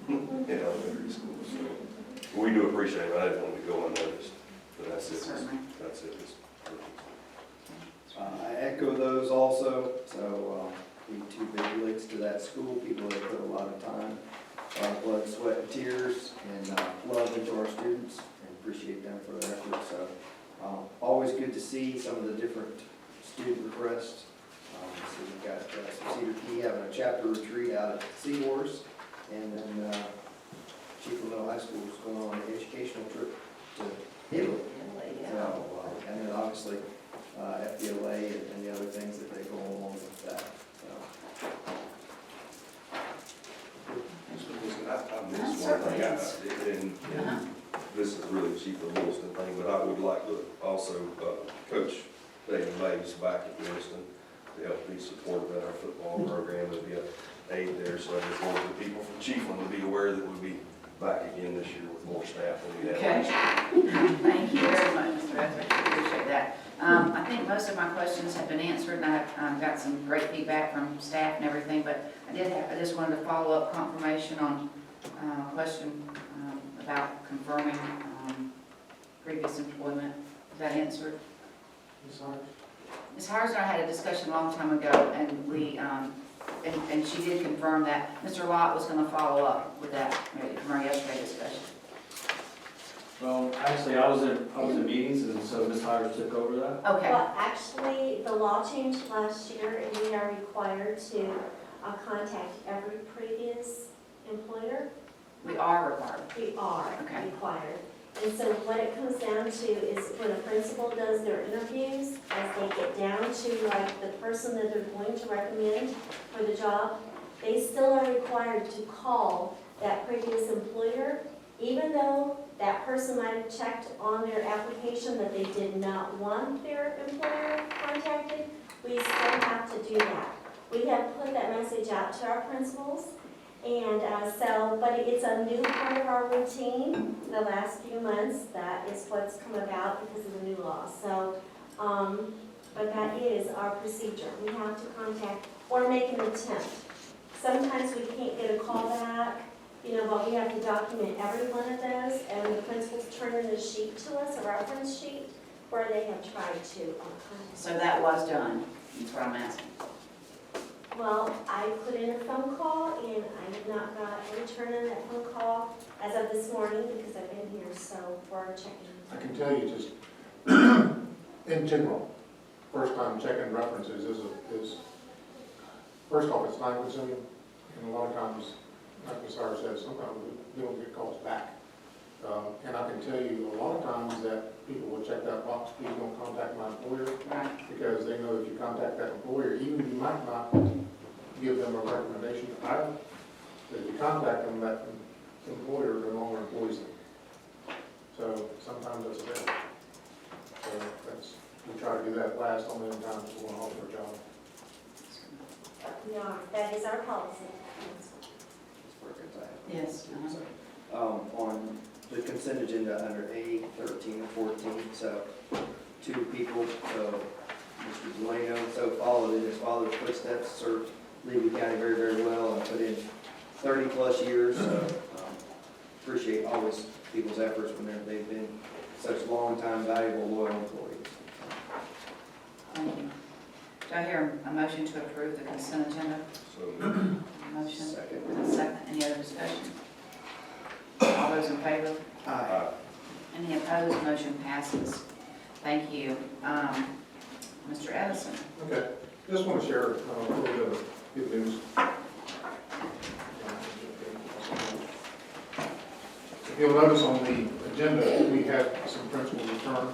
from there in elementary school. So we do appreciate it. I didn't want to go unnoticed, but that's it. Certainly. That's it. I echo those also, so we two big links to that school, people that put a lot of time, blood, sweat, and tears, and love into our students, and appreciate them for their efforts. So always good to see some of the different student requests. So we've got some Cedar Key having a chapter retreat out at Seahorse, and then Chief Middle High School is going on an educational trip to Italy. So, and then obviously FBLA and the other things that they go along with that. I missed one thing, and this is really Chief of Williston thing, but I would like to also coach David Mays back at Williston to help be supportive of our football program and be an aid there. So I just wanted the people from Chiefland to be aware that we'll be back again this year with more staff than we had last year. Okay. Thank you very much, Mr. Eckert. Appreciate that. I think most of my questions have been answered, and I've got some great feedback from staff and everything, but I just wanted to follow up confirmation on a question about confirming previous employment. Is that answered? Ms. Hires and I had a discussion a long time ago, and we, and she did confirm that Mr. Lott was going to follow up with that from our yesterday discussion. Well, actually, I was in meetings, and so Ms. Hires took over that. Okay. Well, actually, the law changed last year, and we are required to contact every previous employer. We are required. We are Okay. required. And so what it comes down to is when a principal does their interviews, as they get down to like the person that they're going to recommend for the job, they still are required to call that previous employer, even though that person might have checked on their application that they did not want their employer contacted, we still have to do that. We have put that message out to our principals, and but it's a new part of our routine the last few months. That is what's come about because of the new law. So, but that is our procedure. We have to contact or make an attempt. Sometimes we can't get a call back, but we have to document every one of those, and the principals turn in a sheet to us, a reference sheet, where they have tried to contact. So that was done. That's what I'm asking. Well, I put in a phone call, and I have not got a return on that phone call as of this morning because I've been here, so we're checking. I can tell you just, in general, first time checking references is first off, it's time consuming, and a lot of times, like Ms. Hire said, sometimes we don't get calls back. And I can tell you a lot of times that people will check that box, please don't contact my employer, because they know if you contact that employer, even if you might not give them a recommendation to hire, that if you contact them, that employer no longer employs them. So sometimes that's a bit. So we try to do that last only in times we want to offer a job. We are. That is our policy. Yes. On the consent agenda under A, 13 and 14, so two people, so Mr. Delano, so followed in his father's footsteps, served Levy County very, very well, and put in 30-plus years, so appreciate always people's efforts when they've been such long-time, valuable, loyal employees. Thank you. Do I hear a motion to approve the consent agenda? So, Motion. Second. And a second. Any other discussion? All those in favor? Aye. Any opposed? Motion passes. Thank you. Mr. Edison? Okay, just want to share a little bit of good news. If you'll notice on the agenda, we had some principals return,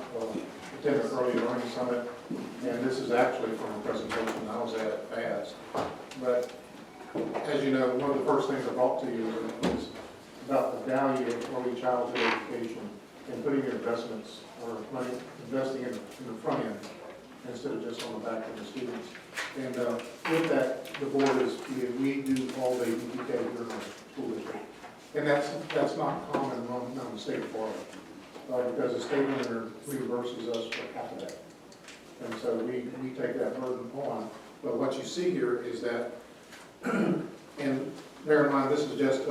attend the early learning summit, and this is actually from a presentation I was at FAST. But as you know, one of the first things I brought to you is about the value of early childhood education and putting your investments or money, investing in the front end instead of just on the back of the students. And with that, the board is, we do all day VPK here in our school district. And that's not common among the state of Florida, because the state reimburses us for half of that. And so we take that burden on. But what you see here is that, and bear in mind, this is just,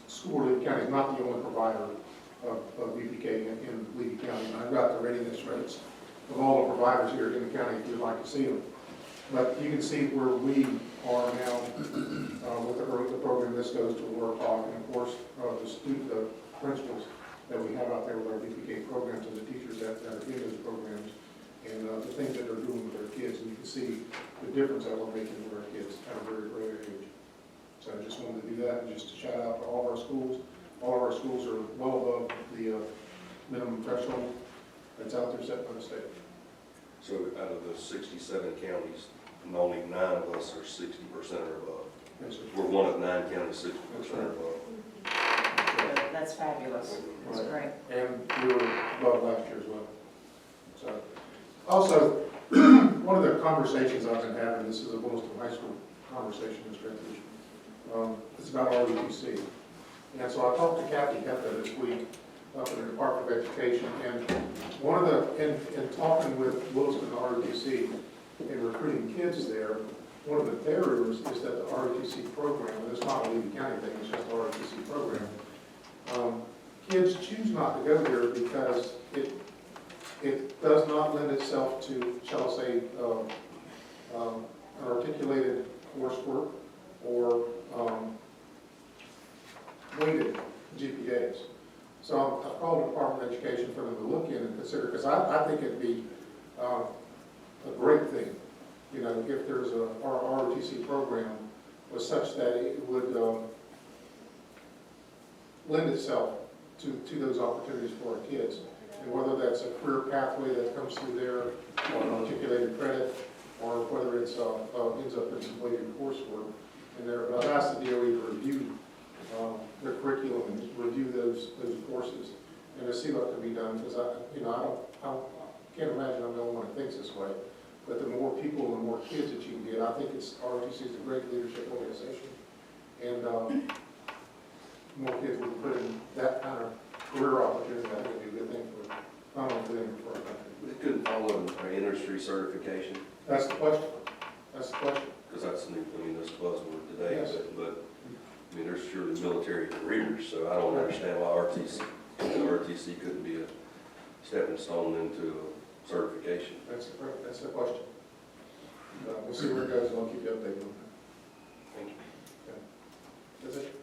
school Levy County is not the only provider of VPK in Levy County. And I've got the readiness rates of all the providers here in the county if you'd like to see them. But you can see where we are now with the program. This goes to Aurora Park, and of course, the principals that we have out there with our VPK programs and the teachers that are in those programs, and the things that they're doing with their kids. And you can see the difference that we're making with our kids at a very early age. So I just wanted to do that, and just to shout out to all of our schools. All of our schools are well above the minimum threshold that's out there set by the state. so out of the 67 counties, only 9 of us are 60% or above. Yes, sir. We're one of 9 counties, 60% or above. That's fabulous. That's great. And we were above last year as well. So, also, one of the conversations I've been having, this is a Williston High School conversation, Mr. Etheridge, it's about ROTC. And so I talked to Kathy Hepta this week up in the Department of Education, and one of the, in talking with Williston ROTC and recruiting kids there, one of the barriers is that the ROTC program, and it's not a Levy County thing, it's just the ROTC program, kids choose not to go there because it does not lend itself to, shall I say, an articulated coursework or weighted GPAs. So I've called the Department of Education for them to look in and consider, because I think it'd be a great thing, you know, if there's our ROTC program was such that it would lend itself to those opportunities for our kids. And whether that's a career pathway that comes through there, or an articulated credit, or whether it's ends up in some weighted coursework in there. But I've asked the DOE to review their curriculum and review those courses and to see what can be done, because I can't imagine I'm the only one that thinks this way. But the more people and the more kids that you can get, I think ROTC is a great leadership organization, and more kids we can put in that kind of career opportunity, I think would be a good thing for not only for them but for our country. It couldn't follow an industry certification, That's the question. That's the question. because that's new, that's a buzzword today, Yes. but I mean, there's surely military careers, so I don't understand why RTC couldn't be a stepping stone into a certification. That's the question. We'll see where it goes, and I'll keep you updated on that. Thank you. Okay. That's it.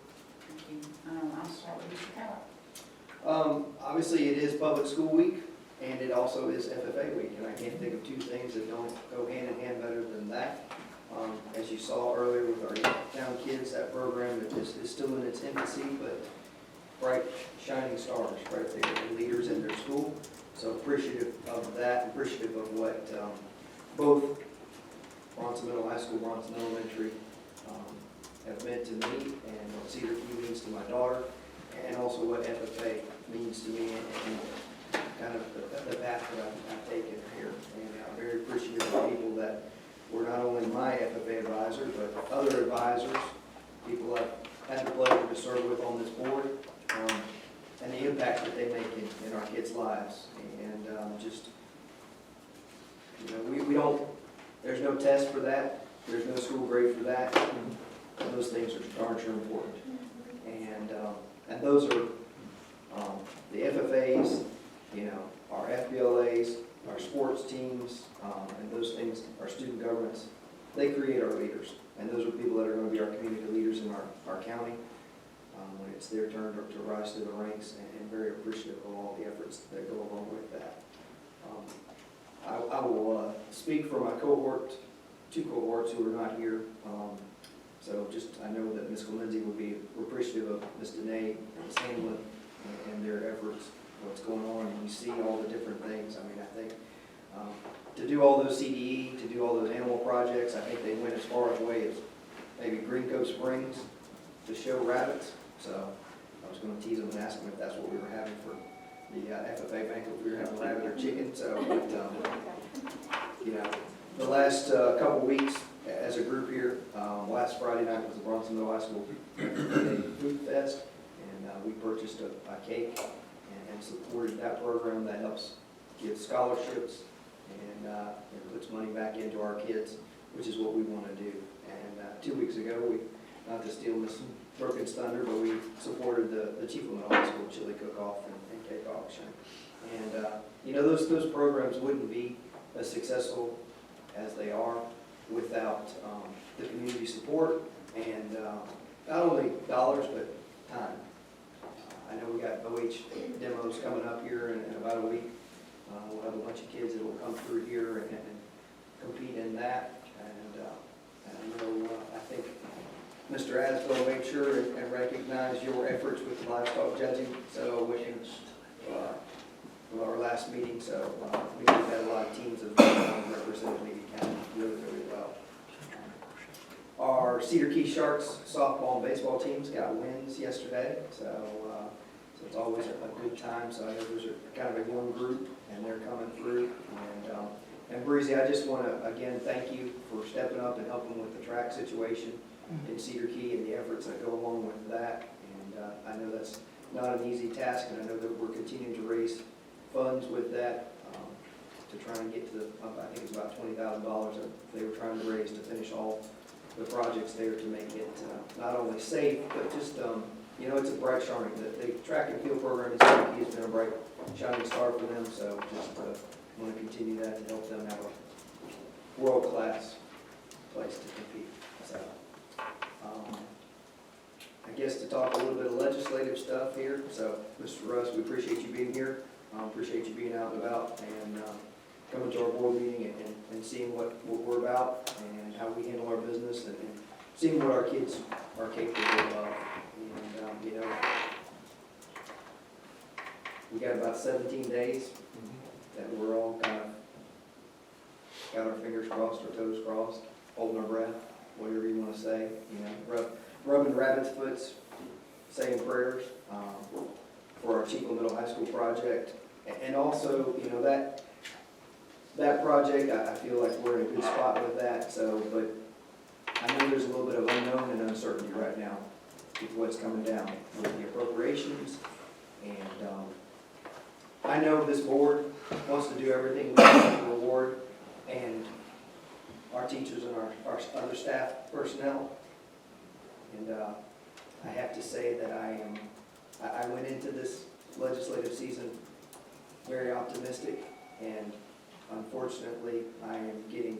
Thank you. I'll start with Mr. Keller. Obviously, it is Public School Week, and it also is FFA Week, and I can't think of two things that don't go hand in hand better than that. As you saw earlier with our Youngtown kids, that program is still in its infancy, but bright, shining stars right there, and leaders in their school. So appreciative of that, appreciative of what both Bronson Middle High School, Bronson Elementary have meant to me, and what Cedar Key means to my daughter, and also what FFA means to me, and kind of the path that I've taken here. And I'm very appreciative of people that were not only my FFA advisor, but other advisors, people I've had the pleasure to serve with on this board impact that they make in our kids' lives. And just, you know, we don't, there's no test for that, there's no school grade for that. Those things are darn sure important. And those are the FFAs, you know, our FBLAs, our sports teams, and those things, our student governments, they create our leaders. And those are people that are going to be our community leaders in our county when it's their turn to rise to the ranks, and very appreciative of all the efforts that go along with that. I will speak for my cohort, 2 cohorts who are not here. So just, I know that Ms. Lindsay will be appreciative of Ms. Danae and Ms. Hamlin and their efforts, what's going on, and you see all the different things. I mean, I think to do all those CDE, to do all those animal projects, I think they went as far away as maybe Green Cove Springs to show rabbits. So I was going to tease them and ask them if that's what we were having for the FFA banquet, if we were having rabbit or chicken. So, but, you know, the last couple weeks as a group here, last Friday night was the Bronson Middle High School Food Fest, and we purchased a cake and supported that program that helps give scholarships and puts money back into our kids, which is what we want to do. And 2 weeks ago, we, not to steal Ms. Broken's thunder, but we supported the Chief of Middle High School chili cook-off and cake auction. And you know, those programs wouldn't be as successful as they are without the community support and not only dollars, but time. I know we got OH demos coming up here in about a week. We'll have a bunch of kids that will come through here and compete in that. And I know, I think Mr. Asbill made sure and recognized your efforts with livestock judging. So within our last meeting, so we had a lot of teams that represented Meade County really, really well. Our Cedar Key Sharks softball and baseball teams got wins yesterday, so it's always a good time. So I know those are kind of a young group, and they're coming through. And Breezy, I just want to again thank you for stepping up and helping with the track situation in Cedar Key and the efforts that go along with that. And I know that's not an easy task, and I know that we're continuing to raise funds with that to try and get to the, I think it's about $20,000 that they were trying to raise to finish all the projects there to make it not only safe, but just, you know, it's a bright shining. The track and field program in Cedar Key has been a bright shining star for them, so just want to continue that to help them have a world-class place to compete. So, I guess to talk a little bit of legislative stuff here. So, Mr. Russ, we appreciate you being here. Appreciate you being out and about and coming to our board meeting and seeing what we're about and how we handle our business and seeing what our kids are capable of. And, you know, we got about 17 days that we're all kind of got our fingers crossed, our toes crossed, holding our breath, whatever you want to say, you know, rubbing rabbit's foots, saying prayers for our Chico Middle High School project. And also, you know, that project, I feel like we're in a good spot with that. So, but I know there's a little bit of unknown and uncertainty right now with what's coming down with the appropriations. And I know this board wants to do everything we can to reward and our teachers and our other staff personnel. And I have to say that I went into this legislative season very optimistic, and unfortunately I am getting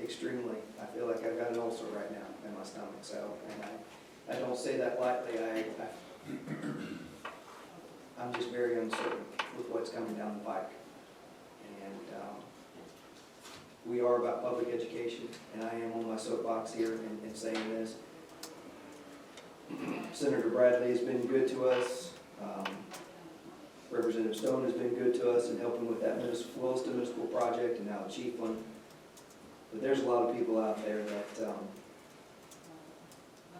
extremely, I feel like I've got an ulcer right now in my stomach. So, and I don't say that lightly. I'm just very uncertain with what's coming down the pike. And we are about public education, and I am on my soapbox here and saying this. Senator Bradley has been good to us. Representative Stone has been good to us in helping with that Williston Municipal Project and now the Chief one. But there's a lot of people out there that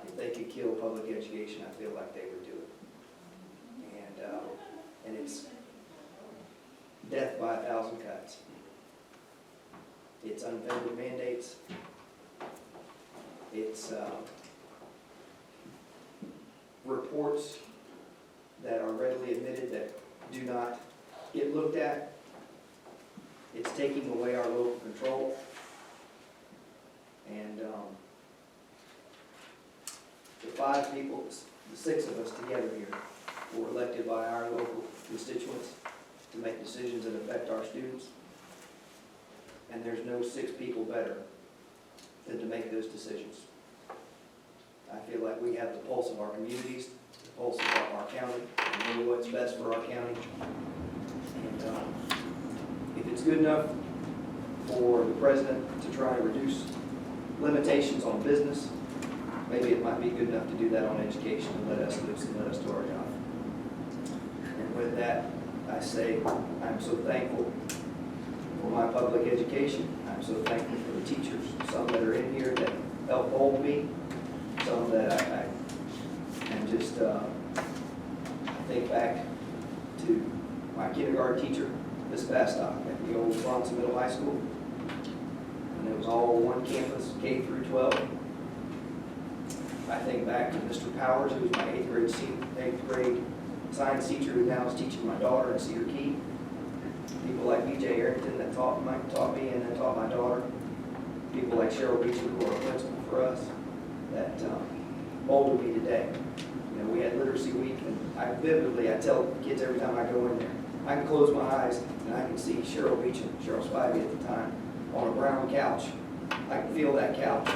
if they could kill public education, I feel like they would do it. And it's death by 1,000 cuts. It's unfunded mandates. It's reports that are readily admitted that do not get looked at. It's taking away our local control. And the 5 people, the 6 of us together here, were elected by our local constituents to make decisions that affect our students. And there's no 6 people better than to make those decisions. I feel like we have the pulse of our communities, the pulse of our county, and know what's best for our county. And if it's good enough for the president to try and reduce limitations on business, maybe it might be good enough to do that on education and let us loose and let us do our job. And with that, I say I'm so thankful for my public education. I'm so thankful for the teachers, some that are in here that help mold me, some that I am just, I think back to my kindergarten teacher, Miss Bastock, at the old Bronson Middle High School. And it was all one campus, K through 12. I think back to Mr. Powers, who was my 8th grade science teacher, who now is teaching my daughter at Cedar Key. People like B.J. Arrington that taught me and then taught my daughter. People like Cheryl Beecher, who are a principal for us, that molded me today. You know, we had Literacy Week, and I tell kids every time I go in there, I can close my eyes and I can see Cheryl Beecher, Cheryl Spivey at the time, on a brown couch. I can feel that couch.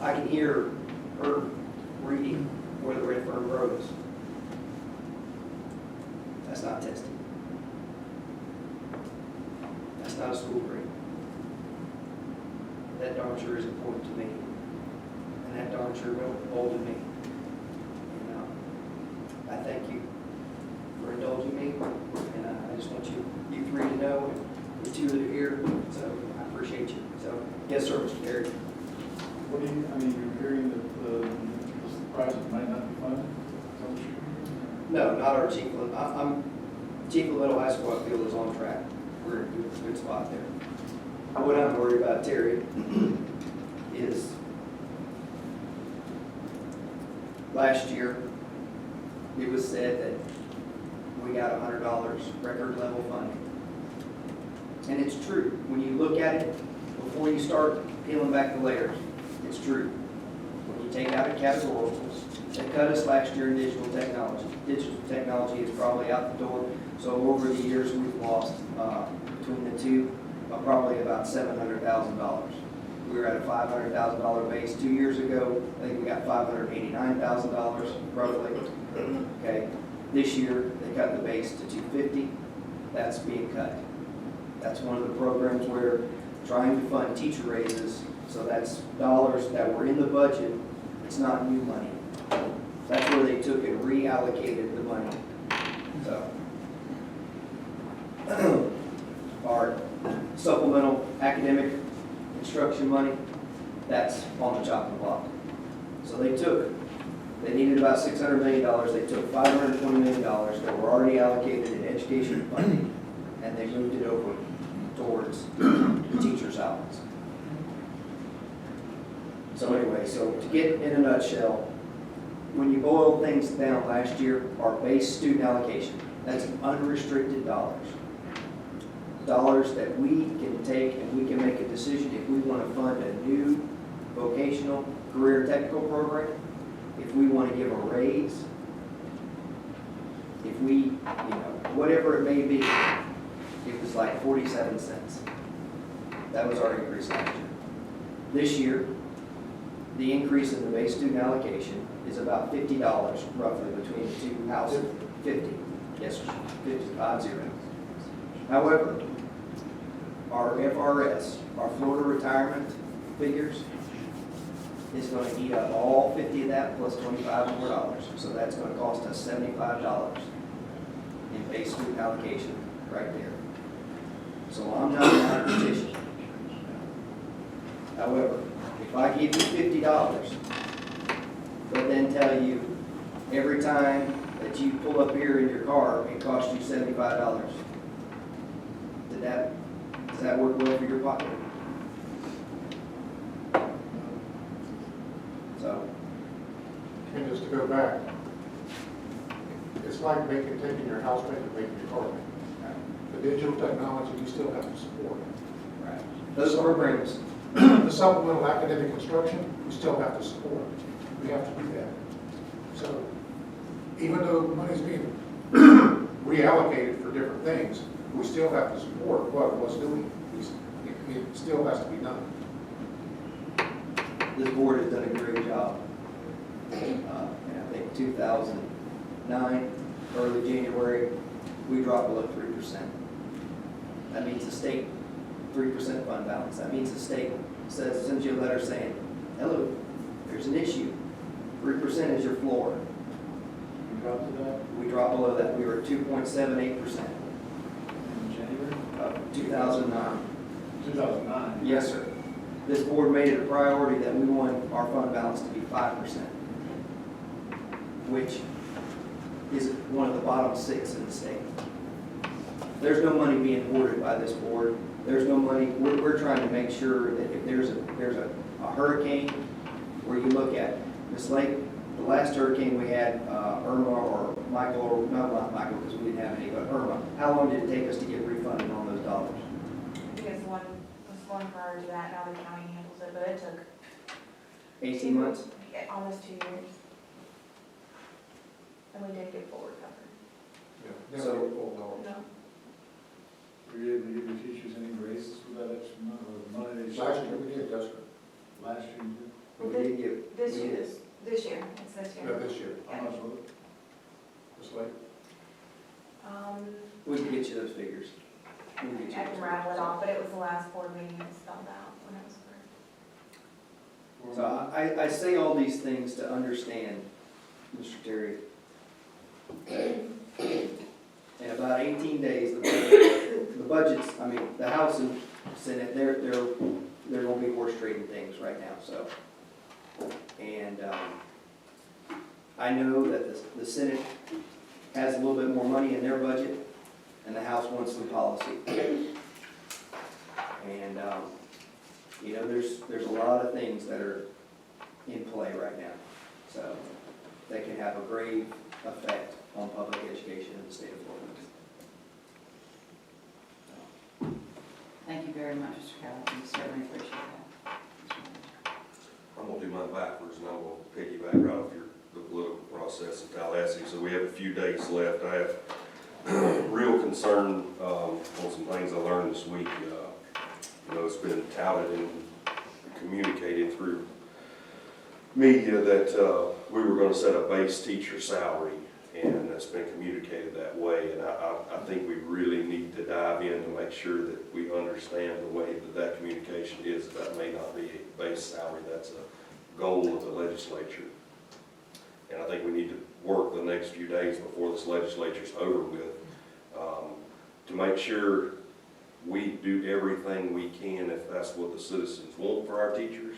I can hear her reading Where the Red Fern Grows. That's not testing. That's not a school grade. That darn sure is important to me. And that darn sure molded me. And I thank you for indulging me. And I just want you 3 to know, and the 2 that are here, so I appreciate you. So, yes, sir, Mr. Terry. What do you, I mean, you're hearing that the project might not be funded? Is that what you're hearing? No, not our chief. I'm chief of Middle High School. I feel is on track. We're in a good spot there. What I'm worried about, Terry, is last year it was said that we got $100 record level funding. And it's true. When you look at it, before you start peeling back the layers, it's true. When you take out the categoricals, they cut us last year in digital technology. Digital technology is probably out the door. So over the years, we've lost, between the two, probably about $700,000. We were at a $500,000 base 2 years ago. I think we got $589,000 roughly. Okay. This year, they cut the base to $250,000. That's being cut. That's one of the programs where trying to fund teacher raises, so that's dollars that were in the budget. It's not new money. That's where they took and reallocated the money. So, our supplemental academic instruction money, that's on the chopping block. So they needed about $600 million. They took $520 million that were already allocated in education funding, and they moved it over towards the teachers' salaries. So anyway, so to get in a nutshell, when you boil things down last year, our base student allocation, that's unrestricted dollars. Dollars that we can take and we can make a decision if we want to fund a new vocational career technical program, if we want to give a raise, if we, whatever it may be, it was like 47 cents. That was our increase last year. This year, the increase in the base student allocation is about $50 roughly between the two houses. 50, yes, 50. However, our FRS, our Florida retirement figures, is going to eat up all 50 of that plus $25 more. So that's going to cost us $75 in base student allocation right there. So I'm not in that position. However, if I give you $50, but then tell you every time that you pull up here in your car, it costs you $75, does that work well for your pocket? So, and just to go back, it's It's like taking your house payment, and making your car payment. The digital technology, you still have to support. Right. Those programs, The supplemental academic instruction, we still have to support. We have to do that. So even though money's being reallocated for different things, we still have to support what it was doing. It still has to be done. this board has done a great job. And I think 2009, early January, we dropped below 3%. That means the state, 3% fund balance. That means the state sends you a letter saying, hello, there's an issue. 3% is your floor. You dropped to that We dropped below that. We were at 2.78% in January? 2009. 2009? Yes, sir. This board made it a priority that we want our fund balance to be 5%, which is one of the bottom 6 in the state. There's no money being hoarded by this board. There's no money, we're trying to make sure that if there's a hurricane, where you look at Miss Lake, the last hurricane we had, Irma or Michael, or not Michael because we didn't have any, but Irma, how long did it take us to get refunded on those dollars? Because one was one prior to that, now the county handles it, but it took 18 months? almost 2 years. And we did get full recovery. Never So- get full dollars. No. Were you able to give your teachers any raises with that extra money, or the money they Last shared? year we did, Jessica. Last year you did? We did give, This we year, did. this year, it's this Yeah, year. this year. How much was it? Just like, We can get you those figures. We can get you I those can rattle it figures. off, but it was the last board meeting it spelled out when it was approved. So I say all these things to understand, Mr. Terry. In about 18 days, the budgets, I mean, the House and Senate, they're gonna be horse trading things right now, so. And, I know that the Senate has a little bit more money in their budget, and the House wants some policy. And, you know, there's a lot of things that are in play right now, so they can have a grave effect on public education in the state of Florida. Thank you very much, Mr. Cowell. We certainly appreciate that. I'm gonna do mine backwards, and I'm gonna piggyback right off the political process in Tallahassee. So we have a few days left. I have real concern on some things I learned this week. You know, it's been touted and communicated through media that we were gonna set a base teacher salary, and that's been communicated that way. And I think we really need to dive in to make sure that we understand the way that communication is. That may not be a base salary, that's a goal of the legislature. And I think we need to work the next few days before this legislature's over with to make sure we do everything we can if that's what the citizens want for our teachers.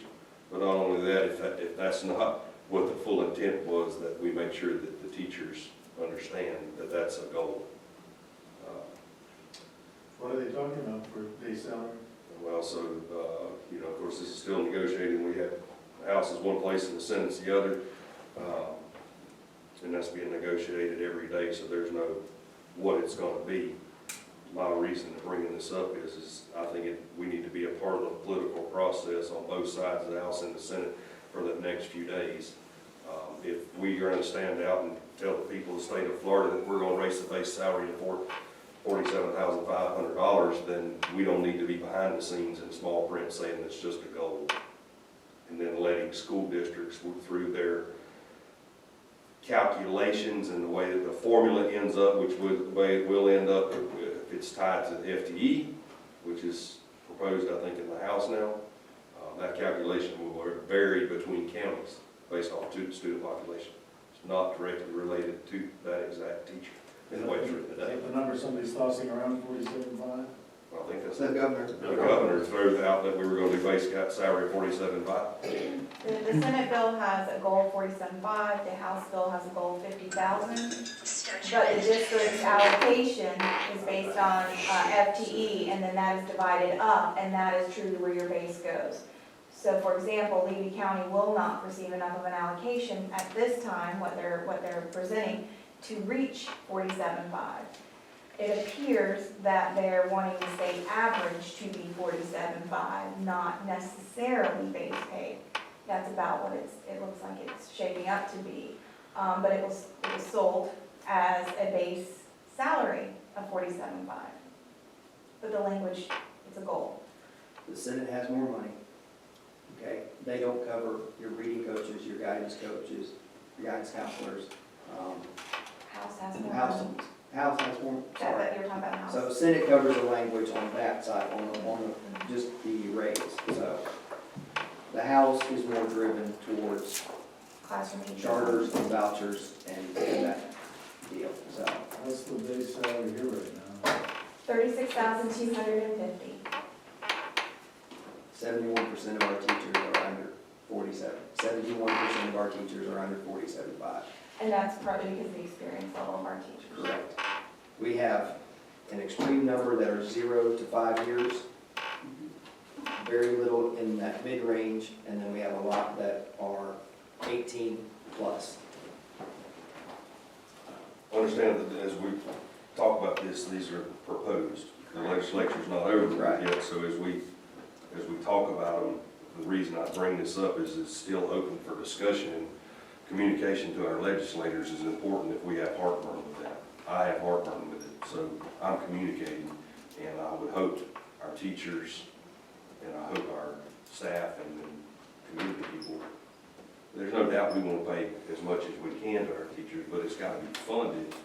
But not only that, if that's not what the full intent was, that we make sure that the teachers understand that that's a goal. what are they talking about for base salary? Well, so, you know, of course, this is still negotiating. We have, the House is one place and the Senate's the other. And that's being negotiated every day, so there's no what it's gonna be. My reason to bringing this up is I think we need to be a part of the political process on both sides of the House and the Senate for the next few days. If we are gonna stand out and tell the people of the state of Florida that we're gonna raise the base salary to $47,500, then we don't need to be behind the scenes in small print saying it's just a goal. And then letting school districts through their calculations and the way that the formula ends up, the way it will end up if it's tied to the FTE, which is proposed, I think, in the House now. That calculation will vary between counties based on student population. It's not directly related to that exact teacher in the way it's written today. The number somebody's tossing around, 47.5? I think that's The governor. the governor threw out that we were going to do base salary of $47,500. The Senate bill has a goal of 47.5, the House bill has a goal of 50,000. But the district's allocation is based on FTE, and then that is divided up, and that is truly where your base goes. So for example, Levy County will not receive enough of an allocation at this time, what they're presenting, to reach 47.5. It appears that they're wanting the state average to be 47.5, not necessarily base pay. That's about what it looks like it's shaping up to be. But it was sold as a base salary of 47.5. But the language, it's a goal. The Senate has more money, okay? They don't cover your reading coaches, your guidance coaches, your guidance counselors. House has more. House has more, sorry. That you're talking about house. So Senate covers the language on that side, on the, just the rates. So the House is more driven towards Classroom teachers. charters and vouchers and that deal, so. What's the base salary here right now? 36,250. 71% of our teachers are under 47. 71% of our teachers are under 47.5. And that's probably because of the experience level of our teachers. Correct. We have an extreme number that are 0 to 5 years, very little in that mid-range, and then we have a lot that are 18 plus. Understand that as we talk about this, these are proposed. The legislature's not over yet, so as we talk about them, the reason I bring this up is it's still open for discussion, and communication to our legislators is important if we have heartburn with that. I have heartburn with it, so I'm communicating, and I would hope our teachers, and I hope our staff and community people, there's no doubt we want to pay as much as we can to our teachers, but it's got to be funded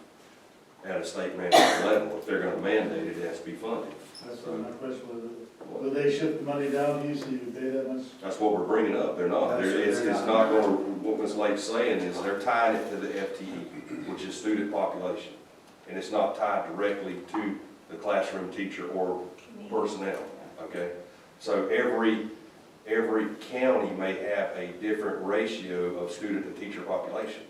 at a state mandate level. If they're going to mandate it, it has to be funded. That's what my question was. Will they shift the money down to you so you can pay that much? That's what we're bringing up. They're not. It's not going to, what Ms. Lake's saying is they're tying it to the FTE, which is student population. And it's not tied directly to the classroom teacher or personnel, okay? So every county may have a different ratio of student to teacher population.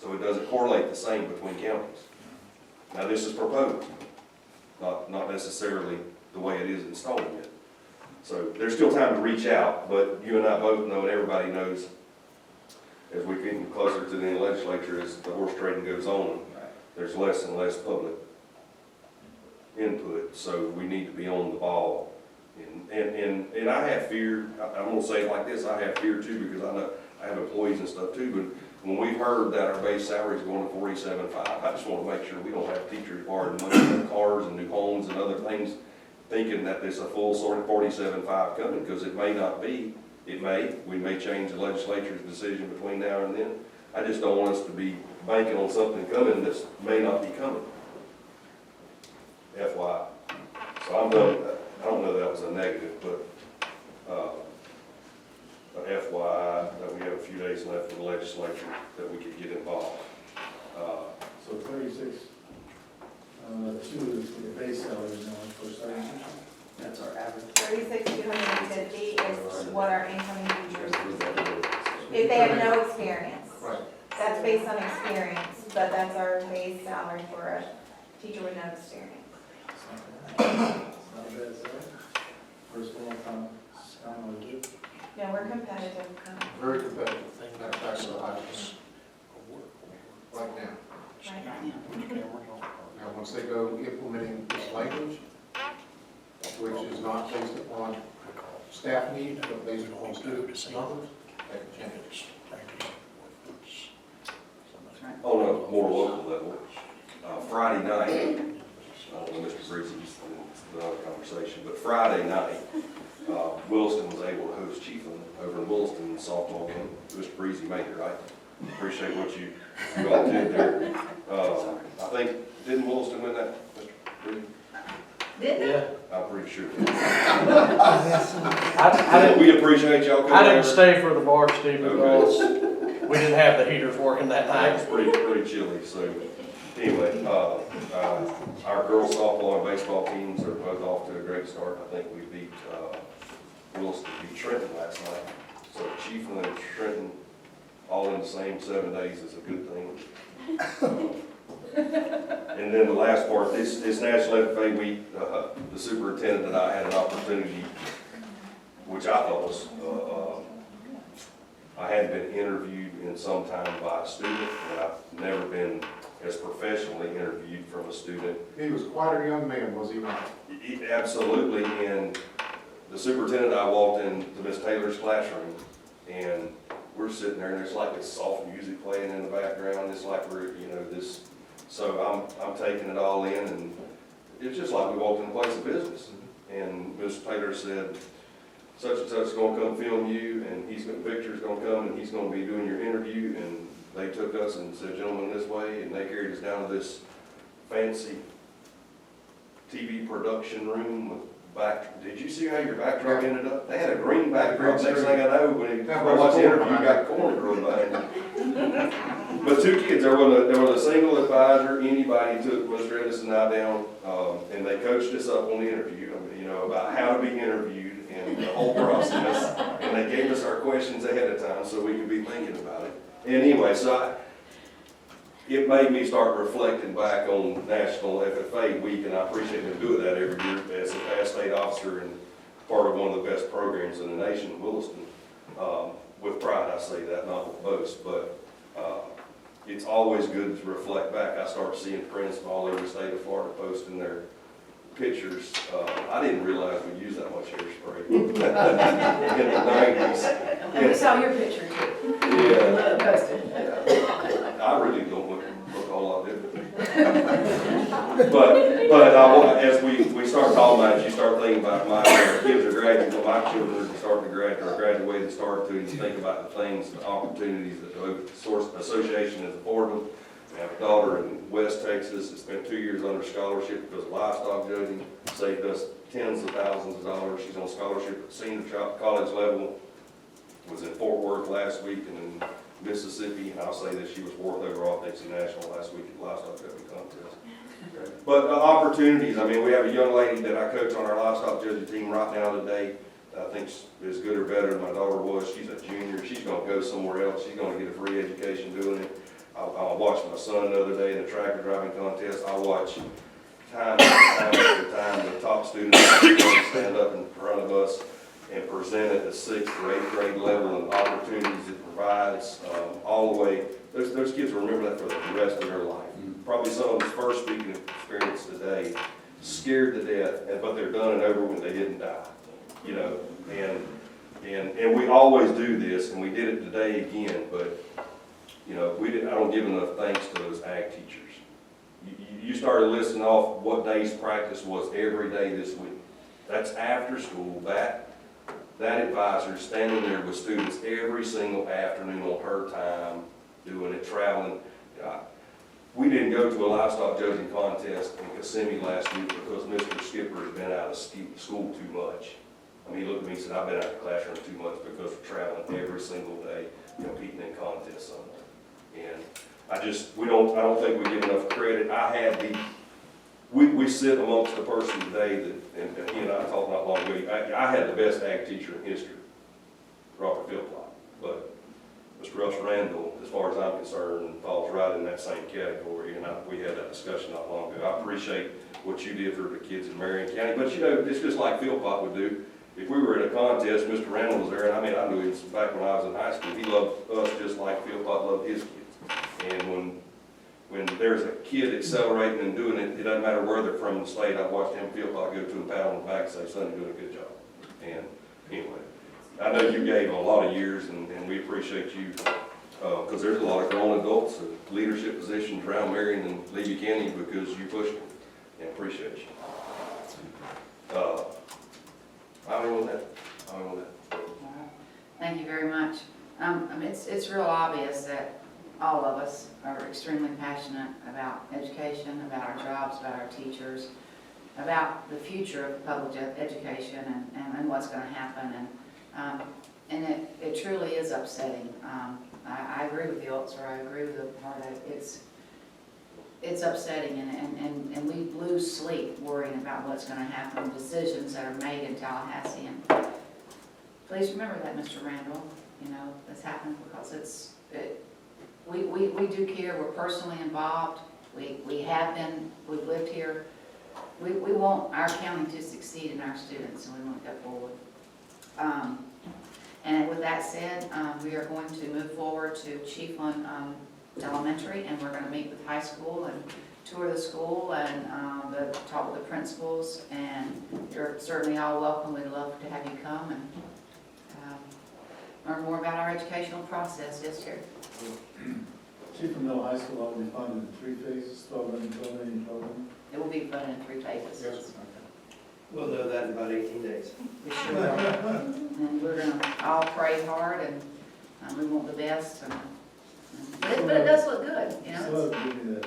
So it doesn't correlate the same between counties. Now, this is proposed, not necessarily the way it is installed yet. So there's still time to reach out, but you and I both know, and everybody knows, as we get closer to the legislature, as the horse trading goes on, there's less and less public input, so we need to be on the ball. And I have fear, I'm gonna say it like this, I have fear too, because I know I have employees and stuff too, but when we heard that our base salary is going to 47.5, I just want to make sure we don't have teachers borrowing money from cars and new homes and other things, thinking that there's a full sort of 47.5 coming, because it may not be. It may. We may change the legislature's decision between now and then. I just don't want us to be banking on something coming that may not be coming. FYI. So I'm done with that. I don't know that was a negative, but FYI, that we have a few days left for the legislature that we could get involved. So 36, 2 is the base salary now for starting teacher? That's our average. 36,250 is what our incoming teachers receive. If they have no experience. Right. That's based on experience, but that's our base salary for a teacher with no experience. It's not a bad salary. First of all, kind of legit. No, we're competitive. Very competitive. That's actually the highest. Right now. Right. Now, once they go implementing this language, which is not based upon staff needs, but based upon student numbers, they can change. On a more local level, Friday night, I don't know Mr. Breezy's another conversation, but Friday night, Williston was able to host Chiefland over in Williston softball game. Mr. Breezy made it, right? Appreciate what you all did there. I think, didn't Williston win that, Mr. Breezy? Did they? Yeah. I'm pretty sure. I didn't, We appreciate y'all coming I didn't over. stay for the varsity Okay. because we didn't have the heaters working that It was night. pretty chilly, so anyway, our girls softball and baseball teams are both off to a great start. I think we beat, Williston beat Trenton last night. So Chiefland and Trenton all in the same 7 days is a good thing. And then the last part, this National FFA Week, the superintendent and I had an opportunity, which I thought was, I hadn't been interviewed in some time by a student, and I've never been as professional of a student. He was quite a young man, was he not? Absolutely, and the superintendent, I walked into Miss Taylor's classroom, and we're sitting there, and there's like this soft music playing in the background, it's like we're, this, so I'm taking it all in, and it's just like we walked in a place of business. And Miss Taylor said, such and such is gonna come film you, and Victor's gonna come, and he's gonna be doing your interview, and they took us and said, gentlemen, this way, and they carried us down to this fancy TV production room with did you see how your backdrop ended up? They had a green backdrop, next thing I know, when you watch the interview, you got corn growing behind you. But two kids, there was a single advisor, anybody took Mr. Edison and I down, and they coached us up on the interview, about how to be interviewed and the whole process, and they gave us our questions ahead of time so we could be thinking about it. And anyway, it made me start reflecting back on National FFA Week, and I appreciate them doing that every year as a past state officer and part of one of the best programs in the nation, Williston. With pride, I say that, not with boast, but it's always good to reflect back. I start seeing friends from all over the state of Florida posting their pictures. I didn't realize we used that much hairspray in the 90s. And we saw your picture too. Yeah. Posted. I really don't look a whole lot different. But as we start talking about it, you start thinking about my kids are graduating, my children are starting to graduate and start to think about the things, the opportunities that the Source Association has afforded them. I have a daughter in West Texas that spent 2 years under scholarship because of livestock judging, saved us tens of thousands of dollars. She's on scholarship at senior college level, was in Fort Worth last week and in Mississippi, and I'll say that she was fourth overall at Dixie National last week at the livestock judging contest. But opportunities, I mean, we have a young lady that I coach on our livestock judging team right now today. I think is good or better than my daughter was. She's a junior. She's going to go somewhere else. She's going to get a free education doing it. I watched my son the other day in a tractor driving contest. I watch time after time the top students stand up in front of us and present at the 6th or 8th grade level and opportunities it provides all the way. Those kids will remember that for the rest of their life. Probably some of them's first speaking experience today, scared to death, but they're done and over when they didn't die. And we always do this, and we did it today again, but I don't give enough thanks to those ag teachers. You started listing off what day's practice was every day this week. That's after school. That advisor standing there with students every single afternoon on her time, doing it, traveling. We didn't go to a livestock judging contest in Kissimmee last week because Mr. Skipper has been out of school too much. I mean, he looked at me and said, I've been out of the classroom too much because we're traveling every single day, competing in contests somewhere. And I don't think we give enough credit. We sit amongst the person today that, and he and I talked not long ago, I had the best ag teacher in history, Robert Philpott, but Mr. Russ Randall, as far as I'm concerned, falls right in that same category, and we had that discussion not long ago. I appreciate what you did for the kids in Marion County, but it's just like Philpott would do. If we were in a contest, Mr. Randall was there, and I knew him back when I was in high school. He loved us just like Philpott loved his kids. And when there's a kid accelerating and doing it, it doesn't matter where they're from the state. I watched him, Philpott, go to him, pat on the back and say, son, you're doing a good job. And anyway, I know you gave a lot of years, and we appreciate you, because there's a lot of grown adults in leadership positions around Marion and Levy County because you pushed them, and appreciate you. Thank you very much. It's real obvious that all of us are extremely passionate about education, about our jobs, about our teachers, about the future of public education and what's going to happen. And it truly is upsetting. I agree with the Ulster. I agree with the part of it's upsetting, and we lose sleep worrying about what's going to happen, decisions that are made in Tallahassee. And please remember that, Mr. Randall. That's happened because we do care. We're personally involved. We have been. We've lived here. We want our county to succeed in our students, and we want to go forward. And with that said, we are going to move forward to Chiefland Elementary, and we're going to meet with high school and tour the school and talk with the principals, and you're certainly all welcome. We'd love to have you come and learn more about our educational process this year. Chief Middle High School will be funded in 3 phases, 12 million, 12 million, 12 million. It will be funded in 3 phases. Yes. We'll know that in about 18 days. We sure will. And we're gonna all pray hard, and we want the best. But it does look good, you know. So, give me that.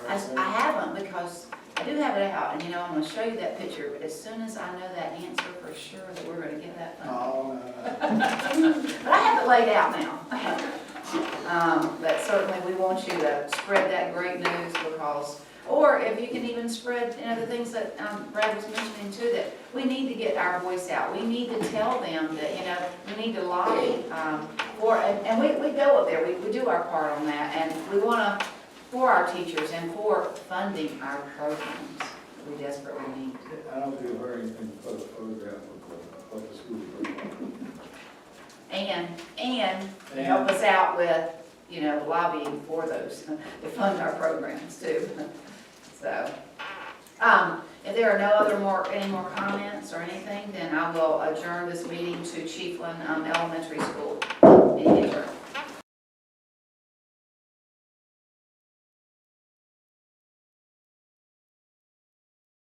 I haven't, because I do have it out, and I'm gonna show you that picture, but as soon as I know that answer for sure that we're gonna get that funding. Oh, But I have it laid out now. But certainly we want you to spread that great news, because, or if you can even spread, the things that Brad was mentioning too, that we need to get our voice out. We need to tell them that, we need to lobby for, and we go up there, we do our part on that, and we wanna, for our teachers and for funding our programs that we desperately need. I don't think I've heard anything but a photograph of the school. And help us out with, lobbying for those, to fund our programs too. So, if there are any more comments or anything, then I will adjourn this meeting to Chiefland Elementary School.